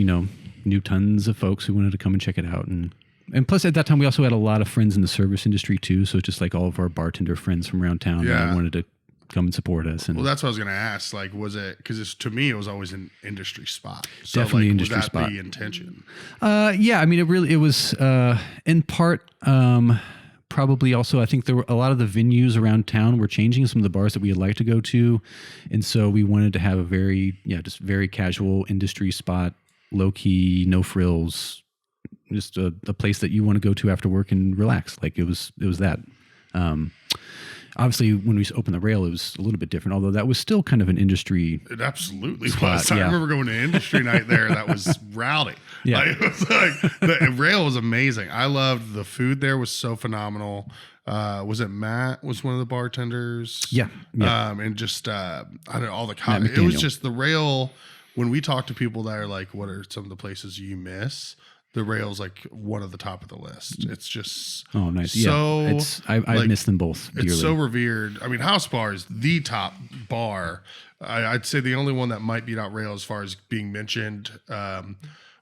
knew tons of folks who wanted to come and check it out. And plus, at that time, we also had a lot of friends in the service industry, too. So it's just like all of our bartender friends from around town that wanted to come and support us. And well, that's what I was going to ask. Like, was it, because to me, it was always an industry spot. So definitely industry was that spot. the intention? Yeah, I mean, it was in part, probably also, I think there were a lot of the venues around town were changing, some of the bars that we would like to go to. And so we wanted to have a just very casual industry spot, low key, no frills, just a place that you want to go to after work and relax. Like it was that. Obviously, when we opened the Rail, it was a little bit different, although that was still kind of an industry. It absolutely spot, was. I remember going to industry night there. That was rowdy. Yeah. Like, it was like the Rail was amazing. I loved the food there was so phenomenal. Was it Matt was one of the bartenders? Yeah. And just, I don't know, all the it was just the Rail. When we talk to people that are like, what are some of the places you miss? The Rail's like one of the top of the list. It's just nice. So I miss them both dearly. It's so revered. I mean, House Bar is the top bar. I'd say the only one that might beat out Rail as far as being mentioned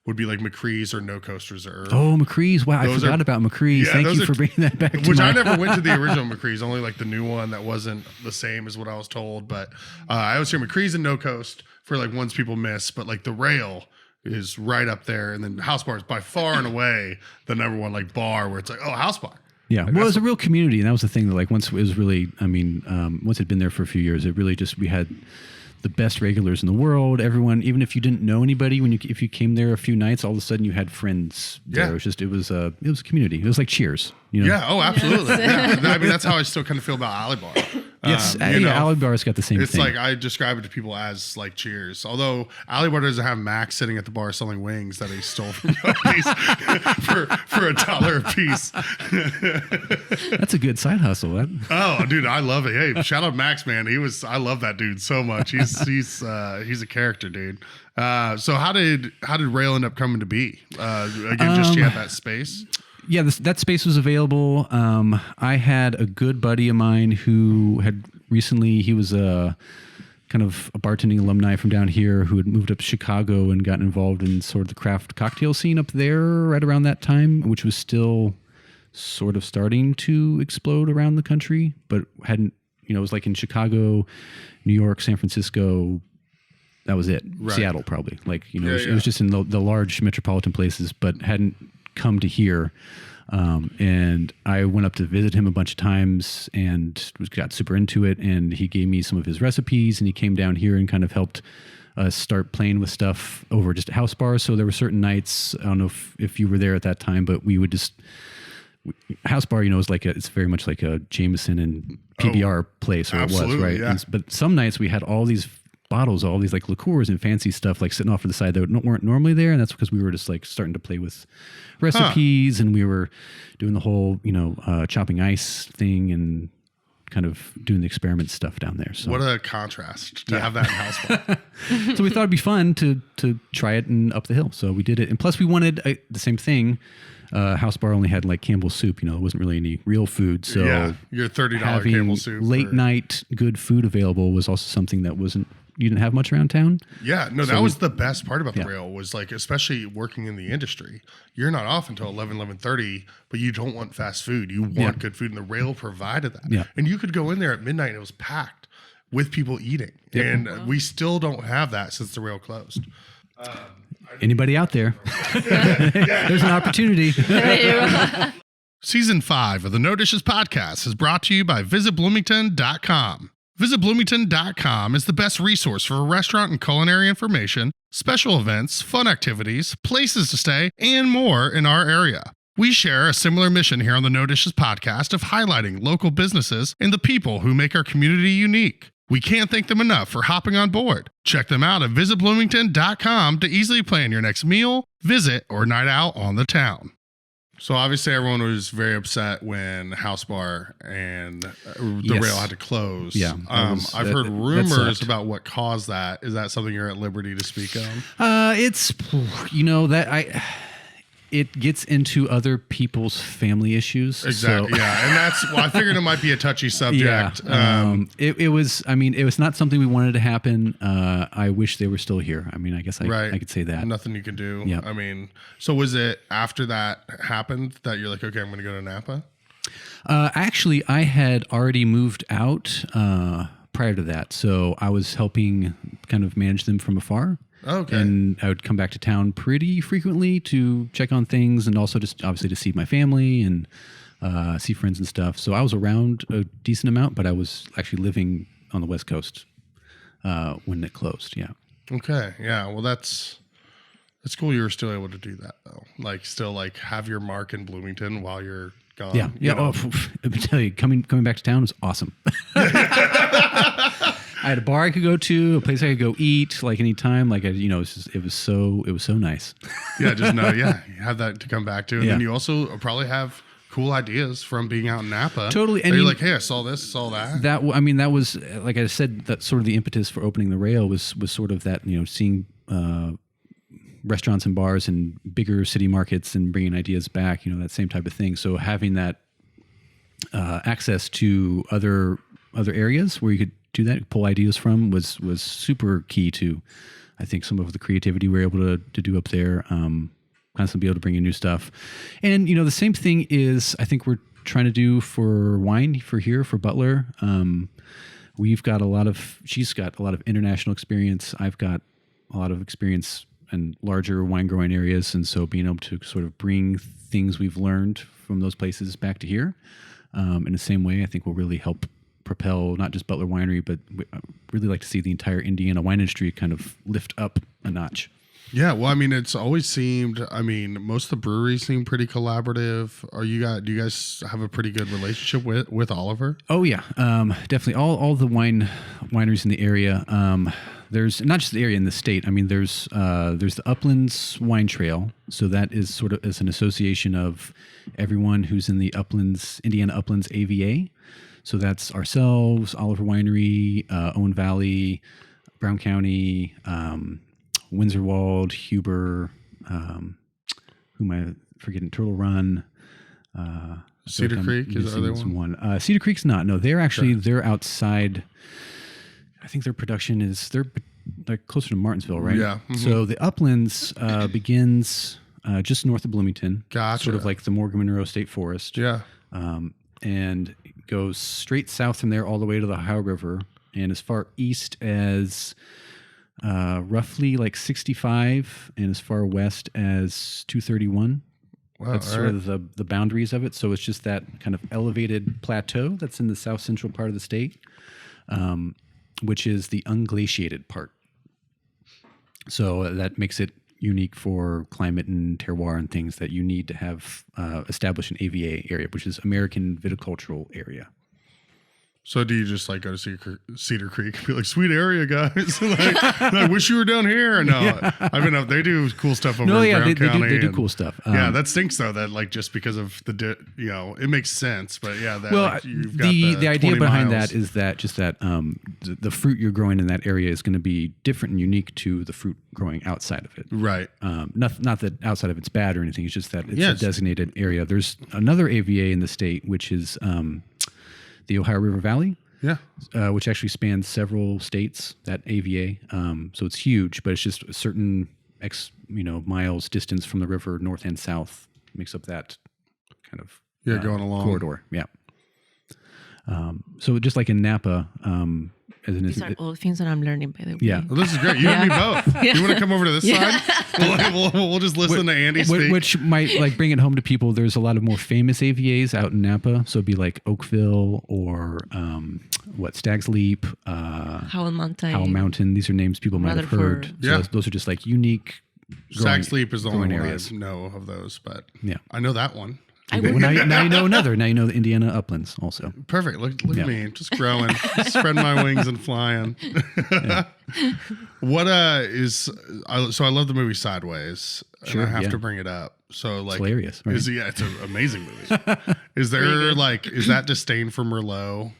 would be like McCree's or No Coast Reserve. Oh, McCree's! Wow, I forgot about McCree's. Yeah, Thank you for bringing that back. Which I never went to the original McCree's, only like the new one that wasn't the same as what I was told. But I always hear McCree's and No Coast for like ones people miss, but like the Rail is right up there, and then House Bar is by far and away the number one like bar where it's like, oh, House Bar. Yeah, like, well, it was a real community, and that was the thing that like once it was really, once it'd been there for a few years, it really just we had the best regulars in the world. Everyone, even if you didn't know anybody, if you came there a few nights, all of a sudden you had friends there. Yeah. It was a community. It was like Cheers. Yeah. Oh, absolutely. Yeah. I mean, that's how I still kind of feel about Alley Bar. Yes, Alley Bar's got the same it's thing. It's like I describe it to people as like Cheers. Although Alley Bar doesn't have Max sitting at the bar selling wings that he stole from Buddy's for $1 a piece. That's a good side hustle. Oh, dude, I love it. Hey, shout out Max, man. I love that dude so much. He's a character, dude. So how did Rail end up coming to be? Again, just you had that space. Yeah, that space was available. I had a good buddy of mine who had recently, he was a kind of a bartending alumni from down here who had moved up to Chicago and gotten involved in sort of the craft cocktail scene up there right around that time, which was still sort of starting to explode around the country, but hadn't, it was like in Chicago, New York, San Francisco. That was it. Right. Seattle, probably. Like, it was just in the large metropolitan places, but hadn't come to here. And I went up to visit him a bunch of times and got super into it. And he gave me some of his recipes, and he came down here and kind of helped us start playing with stuff over just at house bars. So there were certain nights, I don't know if you were there at that time, but we would just, house bar, is like it's very much like a Jameson and PBR place, or it was, right? Yeah. But some nights we had all these bottles, all these like liqueurs and fancy stuff like sitting off to the side that weren't normally there, and that's because we were just like starting to play with recipes, and we were doing the whole chopping ice thing and kind of doing the experiment stuff down there. So what a contrast to have that in house bar. So we thought it'd be fun to try it and up the hill. So we did it, and plus we wanted the same thing. House bar only had like Campbell's soup. It wasn't really any real food. So your $30 having Campbell's soup, late night good food available was also something that you didn't have much around town. Yeah, no, that was the best part about the rail, was like, especially working in the industry, you're not off until 11:30, but you don't want fast food. You want good food, and the rail provided that. Yeah. And you could go in there at midnight and it was packed with people eating. Yep. And we still don't have that since the rail closed. Anybody out there? There's an opportunity. Season 5 of the No Dishes podcast is brought to you by visitbloomington.com. VisitBloomington.com is the best resource for restaurant and culinary information, special events, fun activities, places to stay, and more in our area. We share a similar mission here on the No Dishes podcast of highlighting local businesses and the people who make our community unique. We can't thank them enough for hopping on board. Check them out at visitbloomington.com to easily plan your next meal, visit, or night out on the town. So obviously everyone was very upset when House Bar and the rail had to close. Yeah, I've heard rumors about what caused that. Is that something you're at liberty to speak on? It gets into other people's family issues. Exactly. So. Yeah, and I figured it might be a touchy subject. It was. I mean, it was not something we wanted to happen. I wish they were still here. I mean, I guess I could say that. Nothing you can do. Yeah. I mean, so was it after that happened that you're like, okay, I'm going to go to Napa? Actually, I had already moved out prior to that, so I was helping kind of manage them from afar. Okay. And I would come back to town pretty frequently to check on things, and also just obviously to see my family and see friends and stuff. So I was around a decent amount, but I was actually living on the West Coast when it closed. Yeah. Okay. Yeah. Well, that's cool. You were still able to do that though. Like still like have your mark in Bloomington while you're gone. Yeah. Yeah. Oh, I tell you, coming back to town was awesome. I had a bar I could go to, a place I could go eat, like anytime. Like it was so nice. Yeah, just know, you have that to come back to, and then you also probably have cool ideas from being out in Napa. Totally, and you're like, hey, I saw this, saw that. That was like I said, that sort of the impetus for opening the rail was sort of that, seeing restaurants and bars in bigger city markets and bringing ideas back, that same type of thing. So having that access to other areas where you could do that, pull ideas from was super key to, I think, some of the creativity we were able to do up there. Constantly be able to bring in new stuff. And, the same thing is, I think we're trying to do for wine for Butler. She's got a lot of international experience. I've got a lot of experience in larger wine growing areas. And so being able to sort of bring things we've learned from those places back to here, in the same way, I think will really help propel not just Butler Winery, but really like to see the entire Indiana wine industry kind of lift up a notch. Yeah, well, I mean, it's always seemed, most of the breweries seem pretty collaborative. Do you guys have a pretty good relationship with Oliver? Oh yeah, definitely. All the wineries in the area. There's not just the area in the state. I mean, there's the Uplands Wine Trail. So that is sort of as an association of everyone who's in the Indiana Uplands AVA. So that's ourselves, Oliver Winery, Owen Valley, Brown County, Windsorwald, Huber, who am I forgetting? Turtle Run, Cedar Creek is the other one. Cedar Creek's not. No, they're outside. I think their production is they're closer to Martinsville, right? Yeah. Mm-hmm. So the Uplands begins just north of Bloomington. Gotcha. Sort of like the Morgan Monroe State Forest. Yeah. And goes straight south from there all the way to the Ohio River, and as far east as roughly like 65, and as far west as 231. Wow, That's sort of the boundaries of it. So it's just that kind of elevated plateau that's in the south central part of the state, which is the unglaciated part. So that makes it unique for climate and terroir and things that you need to have establish an AVA area, which is American Viticultural Area. So do you just like go to Cedar Creek and be like, sweet area, guys? Like, I wish you were down here. No, Yeah. I've been up. They do cool stuff over No, in yeah, Brown they County. do and- cool stuff. Yeah, that stinks though. That like just because of the it makes sense. But yeah, that Well, like, you've got the idea 20 behind miles. that is that just that the fruit you're growing in that area is going to be different and unique to the fruit growing outside of it. Right. Not that outside of it's bad or anything. It's just that it's Yes. a designated area. There's another AVA in the state, which is the Ohio River Valley. Yeah. Which actually spans several states, that AVA. So it's huge, but it's just a certain miles distance from the river, north and south, makes up that kind of Going along. corridor. Yeah. So just like in Napa, These are all things that I'm learning, by the way. yeah. Well, this is great. You and me both. You want to come over to this side? We'll just listen to Andy speak. Which might like bring it home to people. There's a lot of more famous AVAs out in Napa. So it'd be like Oakville or Stag's Leap, Howell Mountain. Howell Mountain. These are names people might have heard. Rutherford. So Yeah. those are just like unique. Sac Sleep is the only growing one areas. I know of those, but Yeah. I know that one. Well, now you know another. Now you know the Indiana uplands also. Perfect. Look Yeah. at me, just growing, spread my wings and flying. What so I love the movie Sideways, Sure, and I have yeah. to bring it up. So like, hilarious, right? it's an amazing movie. Is there like, is that disdain for Merlot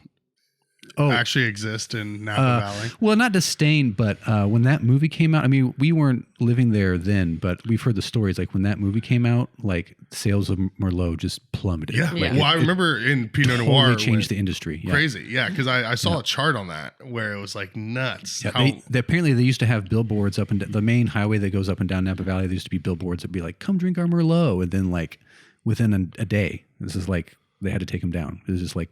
actually exist in Napa Valley? Well, not disdain, but when that movie came out, I mean, we weren't living there then, but we've heard the stories. Like when that movie came out, like sales of Merlot just plummeted. Yeah. Like, Well, I remember in Pinot Noir, totally it changed went the industry. Yeah. crazy. Yeah, because I saw a chart on that where it was like nuts. Yeah, how- apparently they used to have billboards up and the main highway that goes up and down Napa Valley. There used to be billboards that'd be like, "Come drink our Merlot," and then like within a day, this is like they had to take them down. It was just like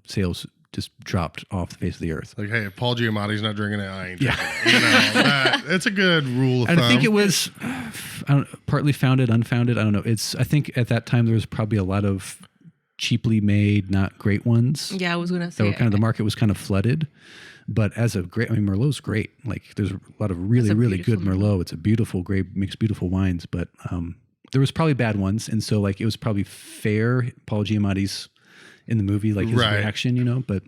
sales just dropped off the face of the earth. Like, hey, if Paul Giamatti's not drinking it, I ain't Yeah. drinking it. It's a good rule of thumb. I think it was partly founded, unfounded. I don't know. I think at that time there was probably a lot of cheaply made, not great ones. Yeah, I was gonna That say. were kind of the market was kind of flooded. But as a great, Merlot's great. Like there's a lot of really, a really good beautiful Merlot. It's a beautiful grape, makes beautiful wines. But there was probably bad ones, and so like it was probably fair. Paul Giamatti's in the movie, like his Right. reaction, but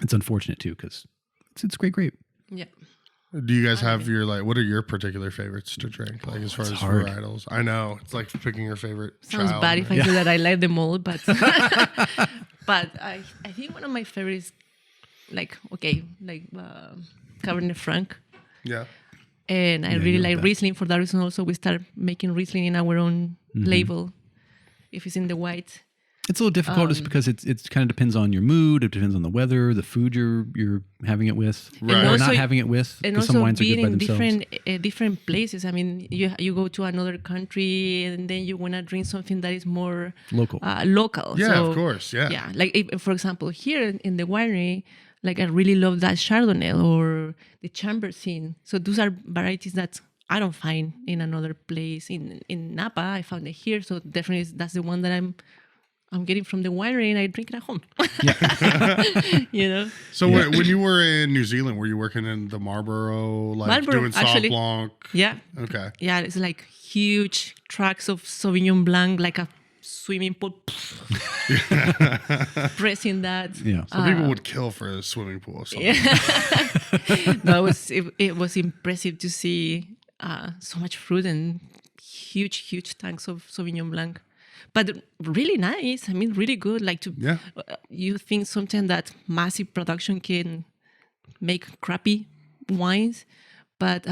it's unfortunate too because it's great grape. Yeah. Do you guys have your what are your particular favorites to drink? Like as far as hard. varietals, I know it's like picking your favorite. Sounds child. bad if I say that I like them all, but but I think one of my favorites, Cabernet Franc, Yeah, and I you really love like that. Riesling. For that reason, also we start making Riesling in our own label, if it's in the white. It's a little difficult just because it's kind of depends on your mood. It depends on the weather, the food you're having it with, Right. or And not also- having it with. And Because some also wines are good being by in themselves. different places. I mean, you go to another country and then you want to drink something that is more Local. Local. yeah, So, of course, yeah. Yeah, like if, for example, here in the winery, like I really love that Chardonnay or the Chambersine. So those are varieties that I don't find in another place. In Napa, I found it here. So definitely that's the one that I'm getting from the winery and I drink it at home. So when you were in New Zealand, were you working in the Marlborough, Marlborough, doing Sauv actually. Blanc? Yeah. Okay. Yeah, it's like huge tracks of Sauvignon Blanc, like a swimming pool. Pressing that. Yeah. So people would kill for a swimming pool. So. No, it was impressive to see so much fruit and huge tanks of Sauvignon Blanc. But really nice. I mean, really good. Like Yeah. You think sometimes that massive production can make crappy wines, but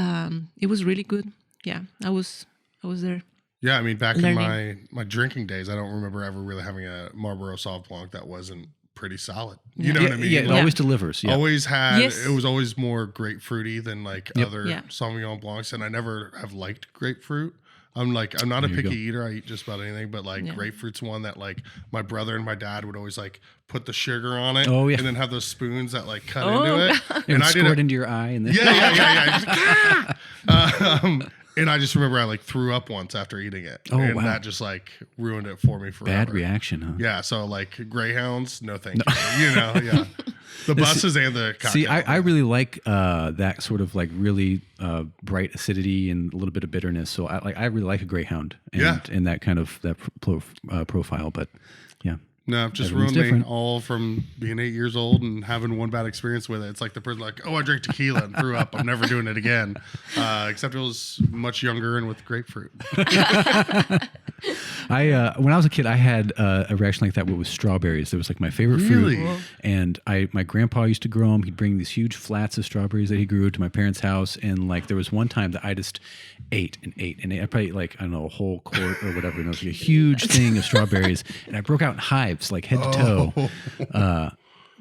it was really good. Yeah, I was there. Yeah, I mean, back in Learning. my drinking days, I don't remember ever really having a Marlborough Sauv Blanc that wasn't pretty solid. You know what I mean? Yeah, it Like, always delivers. Yeah. always had, Yes. it was always more grapefruity than like other Yeah. Sauvignon Blancs, and I never have liked grapefruit. I'm not a There you picky go. eater. I eat just about anything, but like grapefruit's one that like my brother and my dad would always like put the sugar on it. Oh, yeah. And then have those spoons that like cut Oh, into it. God. And I did squirt it. into your eye, and then Yeah. Just, and I just remember I like threw up once after eating it. Oh, and wow. that just like ruined it for me forever. bad reaction, huh? Yeah, so like Greyhounds, no thank you. You know, yeah. The buses and the cocktail. See, I really like that sort of like really bright acidity and a little bit of bitterness. So I really like a Greyhound and that kind of that profile. But yeah, No, just Everyone's ruined me different. all from being 8 years old and having one bad experience with it. It's like the person like, oh, I drank tequila and threw up. I'm never doing it again. Except it was much younger and with grapefruit. When I was a kid, I had a reaction like that with strawberries. It was like my favorite Really? fruit. And my grandpa used to grow them. He'd bring these huge flats of strawberries that he grew to my parents' house. And like there was one time that I just ate. I probably ate like, I don't know, a whole quart or whatever. And it was like a huge thing of strawberries. And I broke out in hives, like head to toe.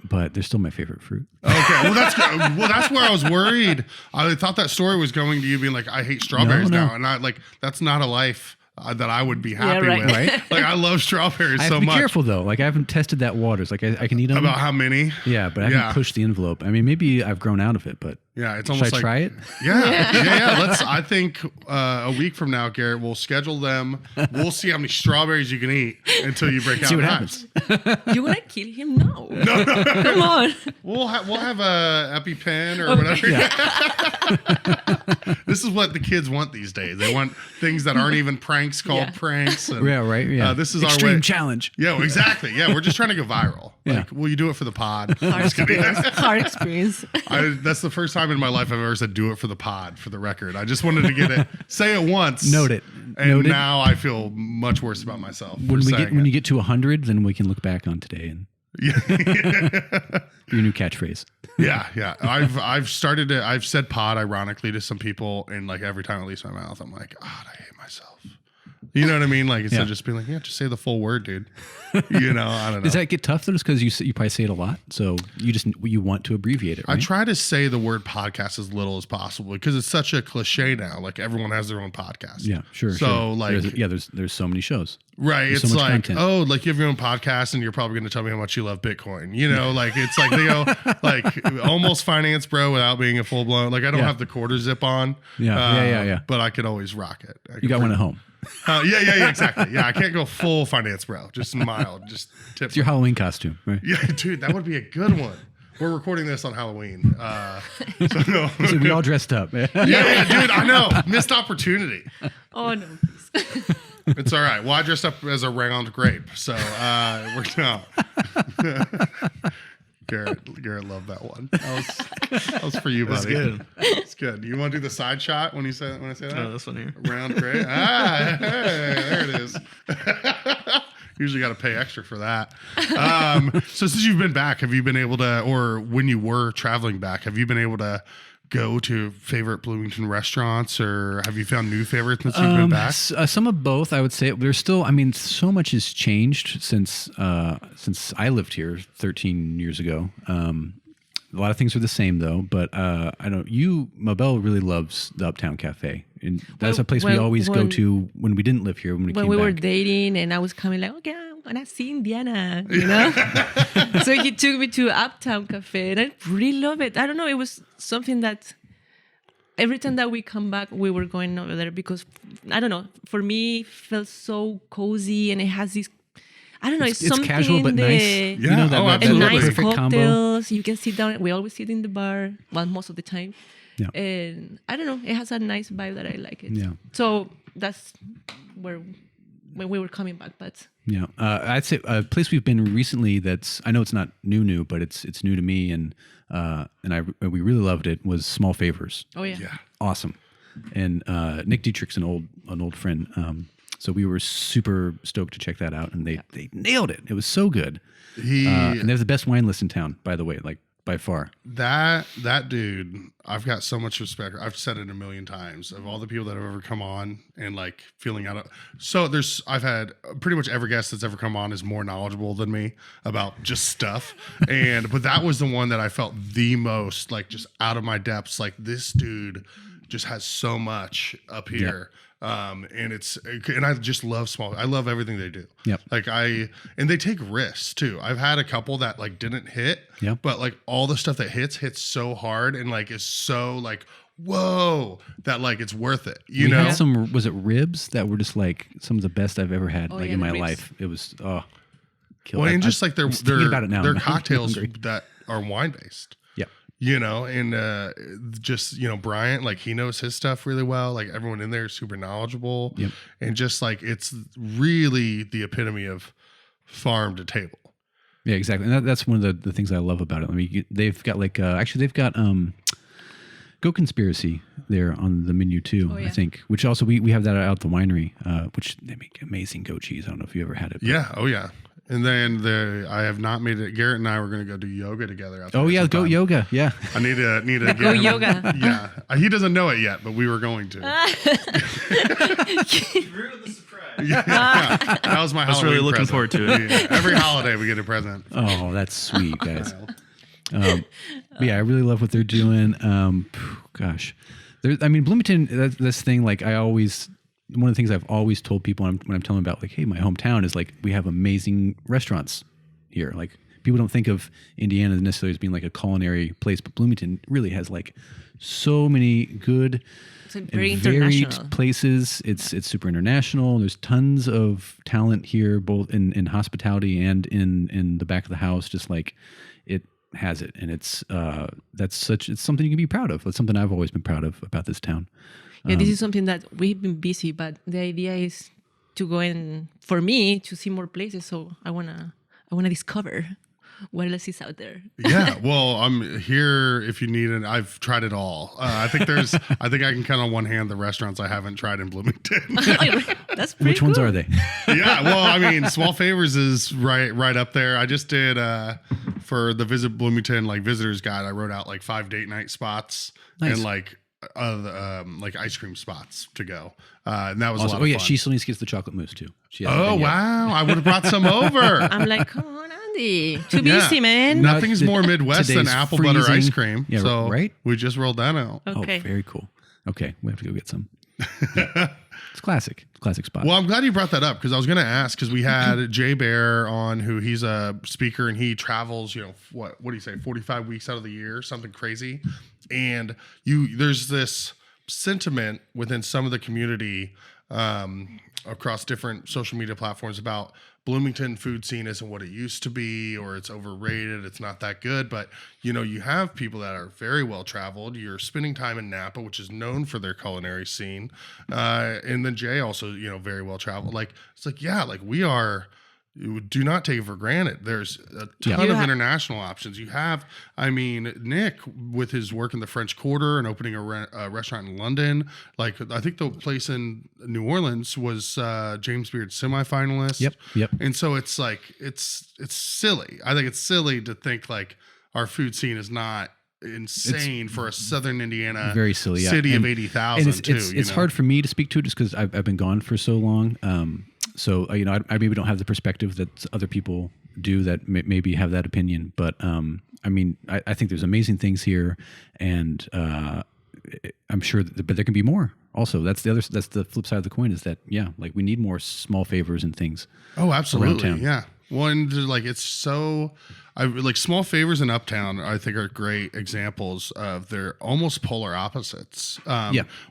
But they're still my favorite fruit. Okay, well that's where I was worried. I thought that story was going to you being like, I hate strawberries No. now, and I like that's not a life that I would be happy right. with. Right? Like I love strawberries I have so to be much. careful though. Like I haven't tested that waters. Like I can eat them. About how many? Yeah, but I haven't pushed the envelope. I mean, maybe I've grown out of it, but Yeah, it's should almost I like try it? Yeah. Let's. I think a week from now, Garrett, we'll schedule them. We'll see how many strawberries you can eat until you break out. See what in happens. hives. You want to kill him? No. Come on. We'll have a EpiPen or whatever. This is what the kids want these days. They want things that aren't even pranks called pranks. And, Yeah, right. Yeah, this is extreme our way. challenge. Yeah, well, exactly. Yeah, we're just trying to go viral. Like, will you do it for the pod? Hard experience. That's the first time in my life I've ever said "do it for the pod" for the record. I just wanted to get it, say it once, Note it. and Noted. now I feel much worse about myself. When you get to 100, then we can look back on today and your new catchphrase. Yeah. I've started to. I've said "pod" ironically to some people, and like every time it leaves my mouth, I'm like, God, I hate myself. You know what I mean? Like instead of just being like, yeah, just say the full word, dude. You know, I don't know. Does that get tough though? Just because you probably say it a lot, so you want to abbreviate it, right? I try to say the word podcast as little as possible because it's such a cliche now. Like everyone has their own podcast. Yeah, sure. So sure. like, there's so many shows. right? There's It's so much like, content. oh, like you have your own podcast and you're probably going to tell me how much you love Bitcoin. You know, like it's like they go like almost finance bro without being a full blown. Like I don't have the quarter zip on. Yeah. But I could always rock it. You got one at home. Yeah, exactly. Yeah, I can't go full finance bro. Just mild. Just tip. It's your Halloween costume, right? Yeah, dude, that would be a good one. We're recording this on Halloween. So we all dressed up. yeah, dude, I know. Missed opportunity. Oh no. It's all right. Well, I dressed up as a round grape, so it worked out. Garrett loved that one. That was for you, buddy. That's good. It's good. You want to do the side shot when I say that? Oh, this one here. Round grape. Hey, there it is. Usually got to pay extra for that. So since you've been back, have you been able to, or when you were traveling back, have you been able to go to favorite Bloomington restaurants, or have you found new favorites since you've been back? Some of both, I would say. There's still, I mean, so much has changed since I lived here 13 years ago. A lot of things are the same though, but I don't. Mabel really loves the Uptown Cafe, and that's a place we always go to when we didn't live here. When we were dating, and I was coming like, okay, I'm gonna see Indiana, you know. So he took me to Uptown Cafe, and I really love it. I don't know, it was something that every time that we come back, we were going over there because I don't know. For me, it felt so cozy, and it has this. I don't know. It's something casual but nice. Yeah. You know, that Oh, that and absolutely. nice perfect combo. cocktails. You can sit down. We always sit in the bar. Well, most of the time. Yeah. And I don't know. It has a nice vibe that I like it. Yeah. So that's when we were coming back. But Yeah, I'd say a place we've been recently that's, I know it's not new, but it's new to me, and we really loved it, was Small Favors. oh yeah. Yeah. Awesome. And Nick Dietrich's an old friend. So we were super stoked to check that out, and they nailed it. It was so good. And they have the best wine list in town, by the way, like by far. That dude, I've got so much respect. I've said it a million times of all the people that have ever come on and like feeling out of. So I've had pretty much every guest that's ever come on is more knowledgeable than me about just stuff. But that was the one that I felt the most like just out of my depths. Like this dude just has so much up here. And I just love small. I love everything they do. Yep. And they take risks too. I've had a couple that like didn't hit. Yep. But like all the stuff that hits so hard and like is so like whoa that like it's worth it. You know. Had some, was it ribs that were just like some of the best I've ever had in my ribs. life. It was Well, and just like their cocktails that are wine based. Yep. You know, and just, you know, Bryant, like he knows his stuff really well. Like everyone in there is super knowledgeable. Yep. And just like it's really the epitome of farm to table. Yeah, exactly. And that's one of the things I love about it. I mean, they've got like they've got Go Conspiracy there on the menu too. Oh, yeah. I think, which also we have that out at the winery, which they make amazing goat cheese. I don't know if you ever had it. Yeah. Oh yeah. And then I have not made it. Garrett and I were going to go do yoga together. Oh yeah, goat yoga. Yeah. I need to get Go him- yoga. Yeah. He doesn't know it yet, but we were going to. Yeah. That was my I was Halloween really looking present. forward to it. Yeah. Every holiday we get a present. Oh, that's sweet, guys. But yeah, I really love what they're doing. Gosh, Bloomington. This thing, like one of the things I've always told people when I'm telling them about, like, hey, my hometown is like we have amazing restaurants here. Like people don't think of Indiana necessarily as being like a culinary place, but Bloomington really has like so many good It's like very and varied international. places. It's super international. There's tons of talent here, both in hospitality and in the back of the house. Just like it has it, and it's something you can be proud of. It's something I've always been proud of about this town. Yeah, this is something that we've been busy, but the idea is to go in for me to see more places. So I wanna discover what else is out there. Yeah, well, I'm here if you need it. I've tried it all. I think I can count on one hand the restaurants I haven't tried in Bloomington. That's pretty Which ones cool. are they? Yeah, well, I mean, Small Favors is right up there. I just did for the Visit Bloomington like visitors guide. I wrote out like 5 date night spots Nice. and like ice cream spots to go, and that was a lot of Oh yeah, fun. she still needs to get the chocolate mousse too. She hasn't Oh been yet. wow! I would have brought some over. I'm like, come on, Andy. Too Yeah. busy, man. Nothing's more Midwest than Today's apple butter freezing. ice cream. Yeah, so right? we just rolled that out. Okay. Oh, very cool. Okay, we have to go get some. It's classic spot. Well, I'm glad you brought that up because I was going to ask because we had Jay Bear on, who he's a speaker and he travels, what do you say, 45 weeks out of the year, something crazy. And there's this sentiment within some of the community across different social media platforms about Bloomington food scene isn't what it used to be, or it's overrated, it's not that good. But you have people that are very well traveled. You're spending time in Napa, which is known for their culinary scene, and then Jay also very well traveled. Like it's like we are. You do not take it for granted. There's a ton of international options. You have, Nick with his work in the French Quarter and opening a restaurant in London. Like I think the place in New Orleans was James Beard's semifinalist. Yep. And so it's like it's silly. I think it's silly to think like our food scene is not insane for a Southern Indiana very silly city of 80,000 too. It's hard for me to speak to it just because I've been gone for so long. So I maybe don't have the perspective that other people do that maybe have that opinion. But I think there's amazing things here, and I'm sure but there can be more. Also, that's the flip side of the coin is that we need more Small Favors and things. Oh, absolutely. Around town. Yeah. One, like it's so, Small Favors in Uptown, I think are great examples of they're almost polar opposites.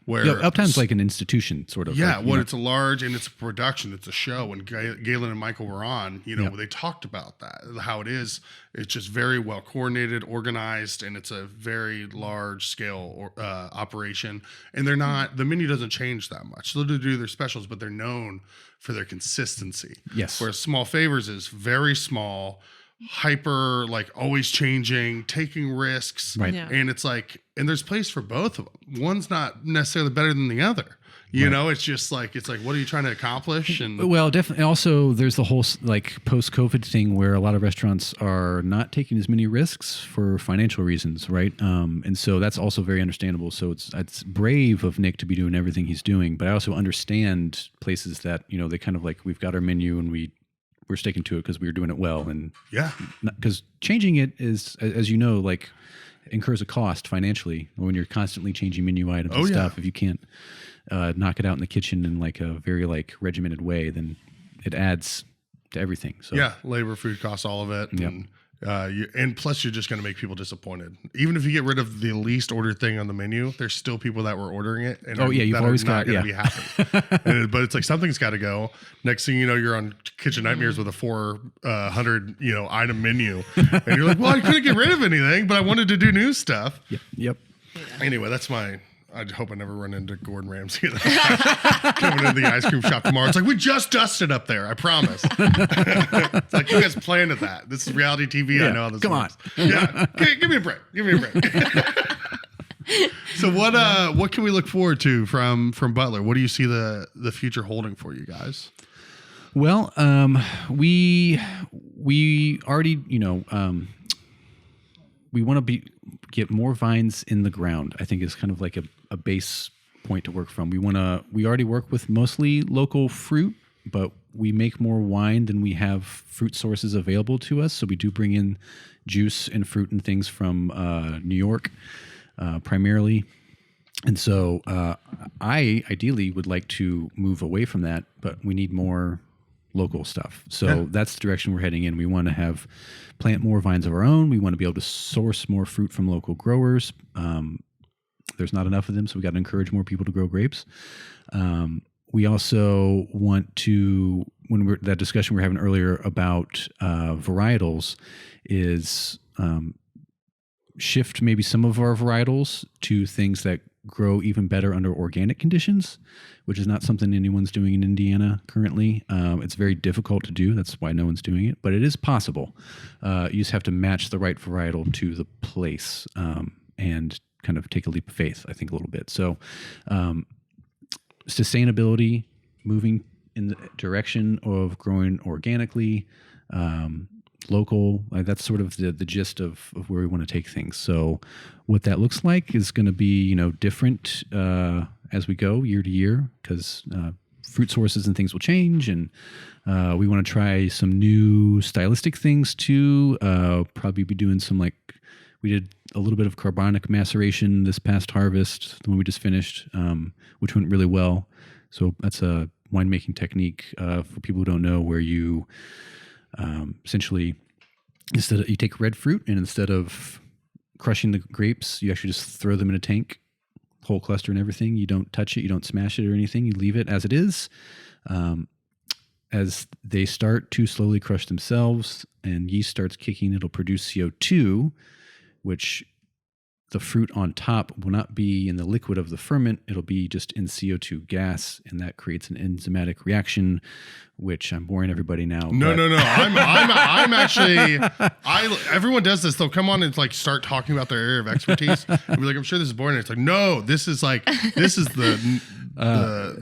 Where Uptown's like an institution, sort of. Yeah, it's a large and it's a production, it's a show. When Galen and Michael were on, they talked about that, how it is. It's just very well coordinated, organized, and it's a very large scale operation. And the menu doesn't change that much. They'll do their specials, but they're known for their consistency. Yes. Whereas Small Favors is very small, hyper, like always changing, taking risks. Right. Yeah. And it's like, and there's place for both of them. One's not necessarily better than the other. It's just like, what are you trying to accomplish? And Well, definitely. Also, there's the whole like post-COVID thing where a lot of restaurants are not taking as many risks for financial reasons, right? And so that's also very understandable. So it's brave of Nick to be doing everything he's doing, but I also understand places that they kind of like we've got our menu and we're sticking to it because we were doing it well, and yeah, because changing it is, as you know, like incurs a cost financially when you're constantly changing menu items and stuff. If you can't knock it out in the kitchen in like a very like regimented way, then it adds to everything. So yeah, labor, food costs, all of it. And plus you're just going to make people disappointed. Even if you get rid of the least ordered thing on the menu, there's still people that were ordering it. And you've always got to be happy. But it's like something's got to go. Next thing you know, you're on Kitchen Nightmares with a 400 item menu, and you're like, well, I couldn't get rid of anything, but I wanted to do new stuff. Yep. Anyway, that's my. I hope I never run into Gordon Ramsay coming into the ice cream shop tomorrow. It's like, we just dusted up there. I promise. It's like, you guys planned that. This is reality TV. Yeah, I know how this come works. Yeah. Give me a break. So what can we look forward to from Butler? What do you see the future holding for you guys? Well, we already, we want to get more vines in the ground. I think is kind of like a base point to work from. We already work with mostly local fruit, but we make more wine than we have fruit sources available to us. So we do bring in juice and fruit and things from New York primarily. And so I ideally would like to move away from that, but we need more local stuff. So that's the direction we're heading in. We want to plant more vines of our own. We want to be able to source more fruit from local growers. There's not enough of them, so we got to encourage more people to grow grapes. We also want to, that discussion we were having earlier about varietals, is shift maybe some of our varietals to things that grow even better under organic conditions, which is not something anyone's doing in Indiana currently. It's very difficult to do. That's why no one's doing it, but it is possible. You just have to match the right varietal to the place and kind of take a leap of faith, I think, a little bit. So sustainability, moving in the direction of growing organically, local, that's sort of the gist of where we want to take things. So what that looks like is going to be, different as we go year to year, because fruit sources and things will change. And we want to try some new stylistic things too. Probably be doing some, we did a little bit of carbonic maceration this past harvest, the one we just finished, which went really well. So that's a winemaking technique for people who don't know, where you essentially, you take red fruit, and instead of crushing the grapes, you actually just throw them in a tank, whole cluster and everything. You don't touch it, you don't smash it or anything. You leave it as it is. As they start to slowly crush themselves and yeast starts kicking, it'll produce CO2, which the fruit on top will not be in the liquid of the ferment. It'll be just in CO2 gas, and that creates an enzymatic reaction, which I'm boring everybody now. No. I'm actually, everyone does this. They'll come on and start talking about their area of expertise and be like, I'm sure this is boring. And it's like, no, this is the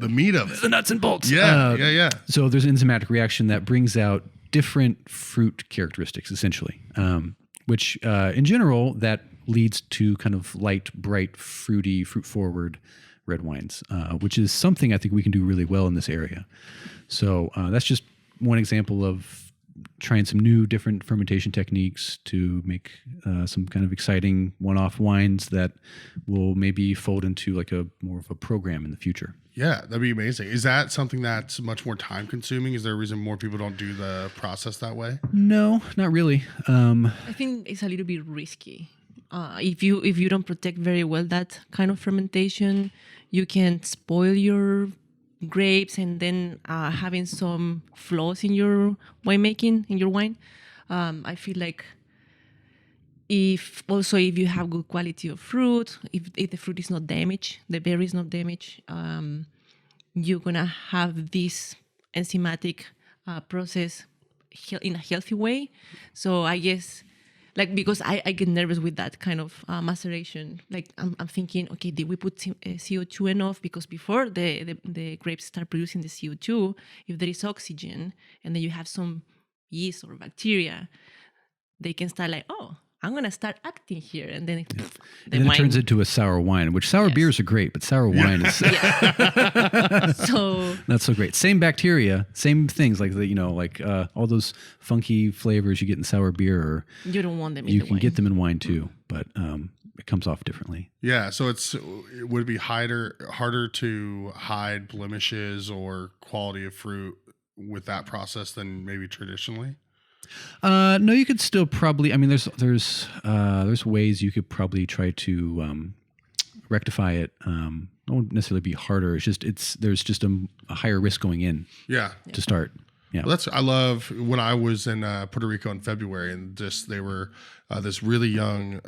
meat of it. The nuts and bolts. Yeah. So there's an enzymatic reaction that brings out different fruit characteristics, essentially, which in general, that leads to kind of light, bright, fruity, fruit-forward red wines, which is something I think we can do really well in this area. So that's just one example of trying some new, different fermentation techniques to make some kind of exciting one-off wines that will maybe fold into more of a program in the future. Yeah, that'd be amazing. Is that something that's much more time-consuming? Is there a reason more people don't do the process that way? No, not really. I think it's a little bit risky. If you don't protect very well that kind of fermentation, you can spoil your grapes and then having some flaws in your winemaking, in your wine. I feel like if you have good quality of fruit, if the fruit is not damaged, the berry is not damaged, you're gonna have this enzymatic process in a healthy way. So I guess, because I get nervous with that kind of maceration. I'm thinking, okay, did we put CO2 enough? Because before the grapes start producing the CO2, if there is oxygen and then you have some yeast or bacteria, they can start I'm gonna start acting here, and then the And then wine. it turns into a sour wine, which sour beers are great, but sour wine is So not so great. Same bacteria, same things like all those funky flavors you get in sour beer, or you don't want them in you the can wine. get them in wine too, but it comes off differently. Yeah, so it would be harder to hide blemishes or quality of fruit with that process than maybe traditionally. No, you could still probably. I mean, there's ways you could probably try to rectify it. It won't necessarily be harder. There's just a higher risk going in. Yeah. To start. Yeah, Well, I love when I was in Puerto Rico in February, and they were this really young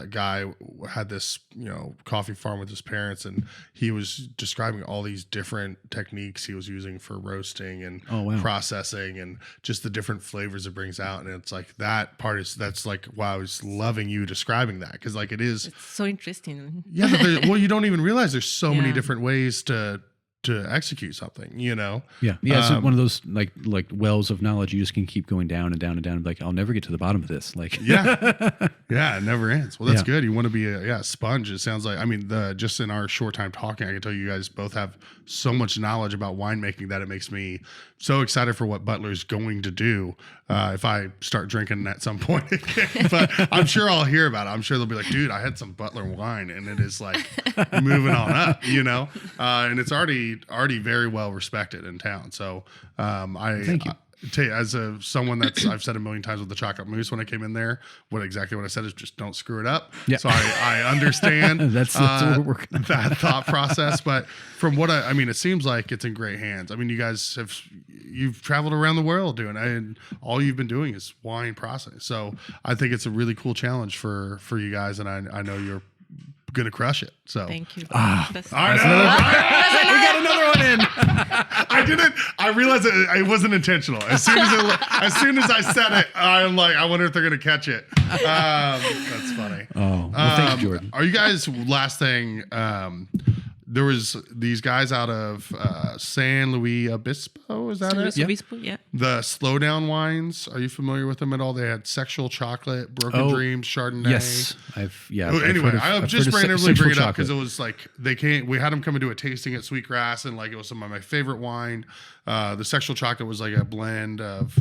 guy had this coffee farm with his parents, and he was describing all these different techniques he was using for roasting and processing, and just the different flavors it brings out. And it's like that's like, wow, I was loving you describing that, because like it's so interesting. Yeah, but you don't even realize there's so many different ways to execute something, Yeah. It's one of those like wells of knowledge. You just can keep going down and down and down. Like, I'll never get to the bottom of this. Like, it never ends. Well, that's good. You want to be a sponge. It sounds like. I mean, just in our short time talking, I can tell you guys both have so much knowledge about winemaking that it makes me so excited for what Butler's going to do if I start drinking at some point. But I'm sure I'll hear about it. I'm sure they'll be like, dude, I had some Butler wine, and it is like moving on up, and it's already very well respected in town. So Thank you. Tell you, as someone I've said a million times with the chocolate mousse when I came in there, what I said is just don't screw it up. Yeah. So I understand that's what we're working on. that thought process. But from what I mean, it seems like it's in great hands. I mean, you've traveled around the world doing it, and all you've been doing is wine processing. So I think it's a really cool challenge for you guys, and I know you're gonna crush it. So Thank you. I know. We got another one in. I realized it wasn't intentional. As soon as I said it, I'm like, I wonder if they're gonna catch it. That's funny. Oh, well, thank you, Jordan. Are you guys, last thing, there was these guys out of San Luis Obispo, is that it? Luis Obispo, yeah. The Slowdown wines, are you familiar with them at all? They had Sexual Chocolate, Broken Dreams, Chardonnay. Yes, Anyway, I've just randomly bring it up because chocolate. it was like we had them come and do a tasting at Sweetgrass, and like it was some of my favorite wine. The Sexual Chocolate was like a blend of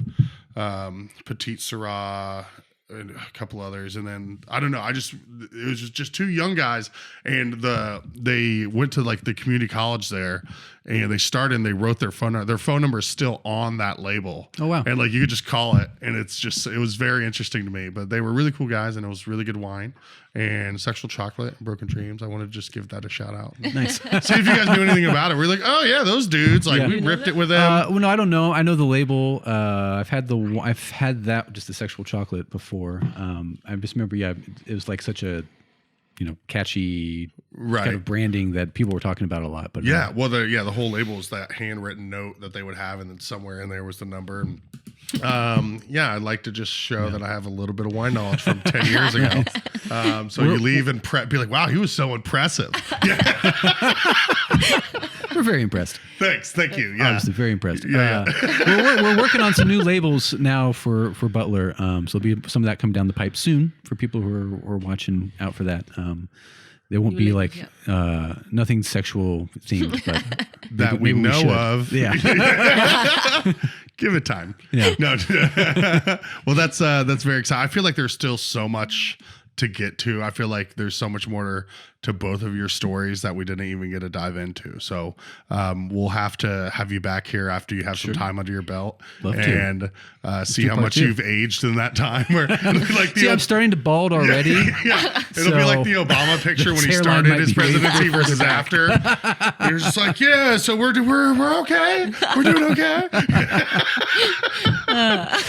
Petite Syrah and a couple others, and then I don't know. It was just two young guys, and they went to like the community college there, and they wrote their phone number. Their phone number is still on that label. Oh wow! And like you could just call it, and it was very interesting to me. But they were really cool guys, and it was really good wine. And Sexual Chocolate, and Broken Dreams. I want to just give that a shout out. Nice. See if you guys knew anything about it. We're like, oh yeah, those dudes. Like we ripped it with them. Well, no, I don't know. I know the label. I've had that just the Sexual Chocolate before. I just remember, it was like such a catchy kind of branding that people were talking about a lot. But the whole label is that handwritten note that they would have, and then somewhere in there was the number. And I'd like to just show that I have a little bit of wine knowledge from 10 years ago. So you leave and be like, wow, he was so impressive. We're very impressed. Thank you. Yeah, obviously very impressed. Yeah. We're working on some new labels now for Butler. So there'll be some of that coming down the pipe soon for people who are watching out for that. They won't be like nothing sexual themed, but that we know of. Yeah. Give it time. Yeah. No. Well, that's very exciting. I feel like there's still so much to get to. I feel like there's so much more to both of your stories that we didn't even get to dive into. So we'll have to have you back here after you have some time under your belt. Love to. And see how much you've aged in that time. I'm starting to bald already. It'll be like the Obama picture when he started his presidency versus after. You're just like, so we're okay. We're doing okay.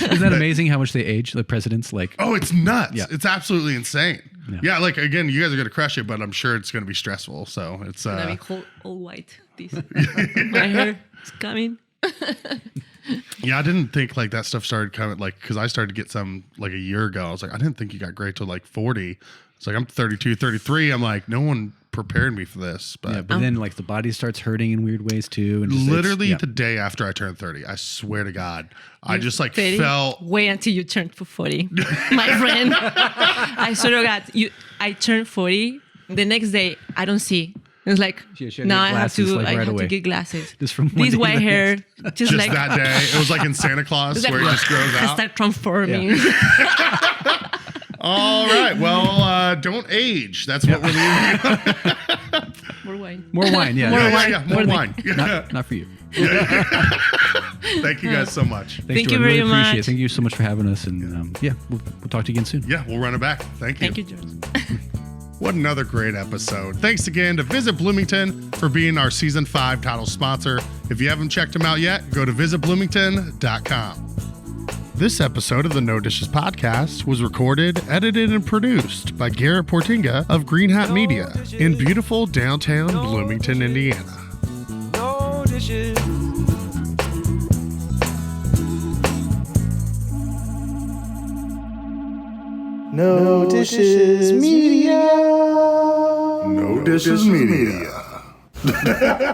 Isn't that amazing how much they age, the presidents? Like, oh, it's nuts. Yeah. It's absolutely insane. Yeah, like again, you guys are gonna crush it, but I'm sure it's gonna be stressful. So it's gonna be all white. My hair is coming. Yeah, I didn't think like that stuff started coming because I started to get some like a year ago. I was like, I didn't think you got great till like 40. It's like I'm 32, 33. I'm like, no one prepared me for this, but Yeah, but then like the body starts hurting in weird ways too. And just, literally the day after I turned 30, I swear to God, I just like 30? felt. Wait until you turn to 40, my friend. I swear to God, I turned 40. The next day, I don't see. It's like now I have to get glasses. Just from this white hair, just like that day. It was like in Santa Claus where it just grows I out. start transforming. All right. Well, don't age. That's what we're leaving. More wine. More wine, yeah. More wine. Not for you. Thank you guys so much. Thanks, Thank you Jordan. very Really appreciate much. it. Thank you so much for having us. And we'll talk to you again soon. Yeah, we'll run it back. Thank you. Thank you, George. What another great episode. Thanks again to Visit Bloomington for being our Season 5 title sponsor. If you haven't checked them out yet, go to visitbloomington.com. This episode of the No Dishes podcast was recorded, edited, and produced by Garrett Portinga of Green Hat Media in beautiful downtown Bloomington, Indiana. No dishes. No Dishes Media. No Dishes Media.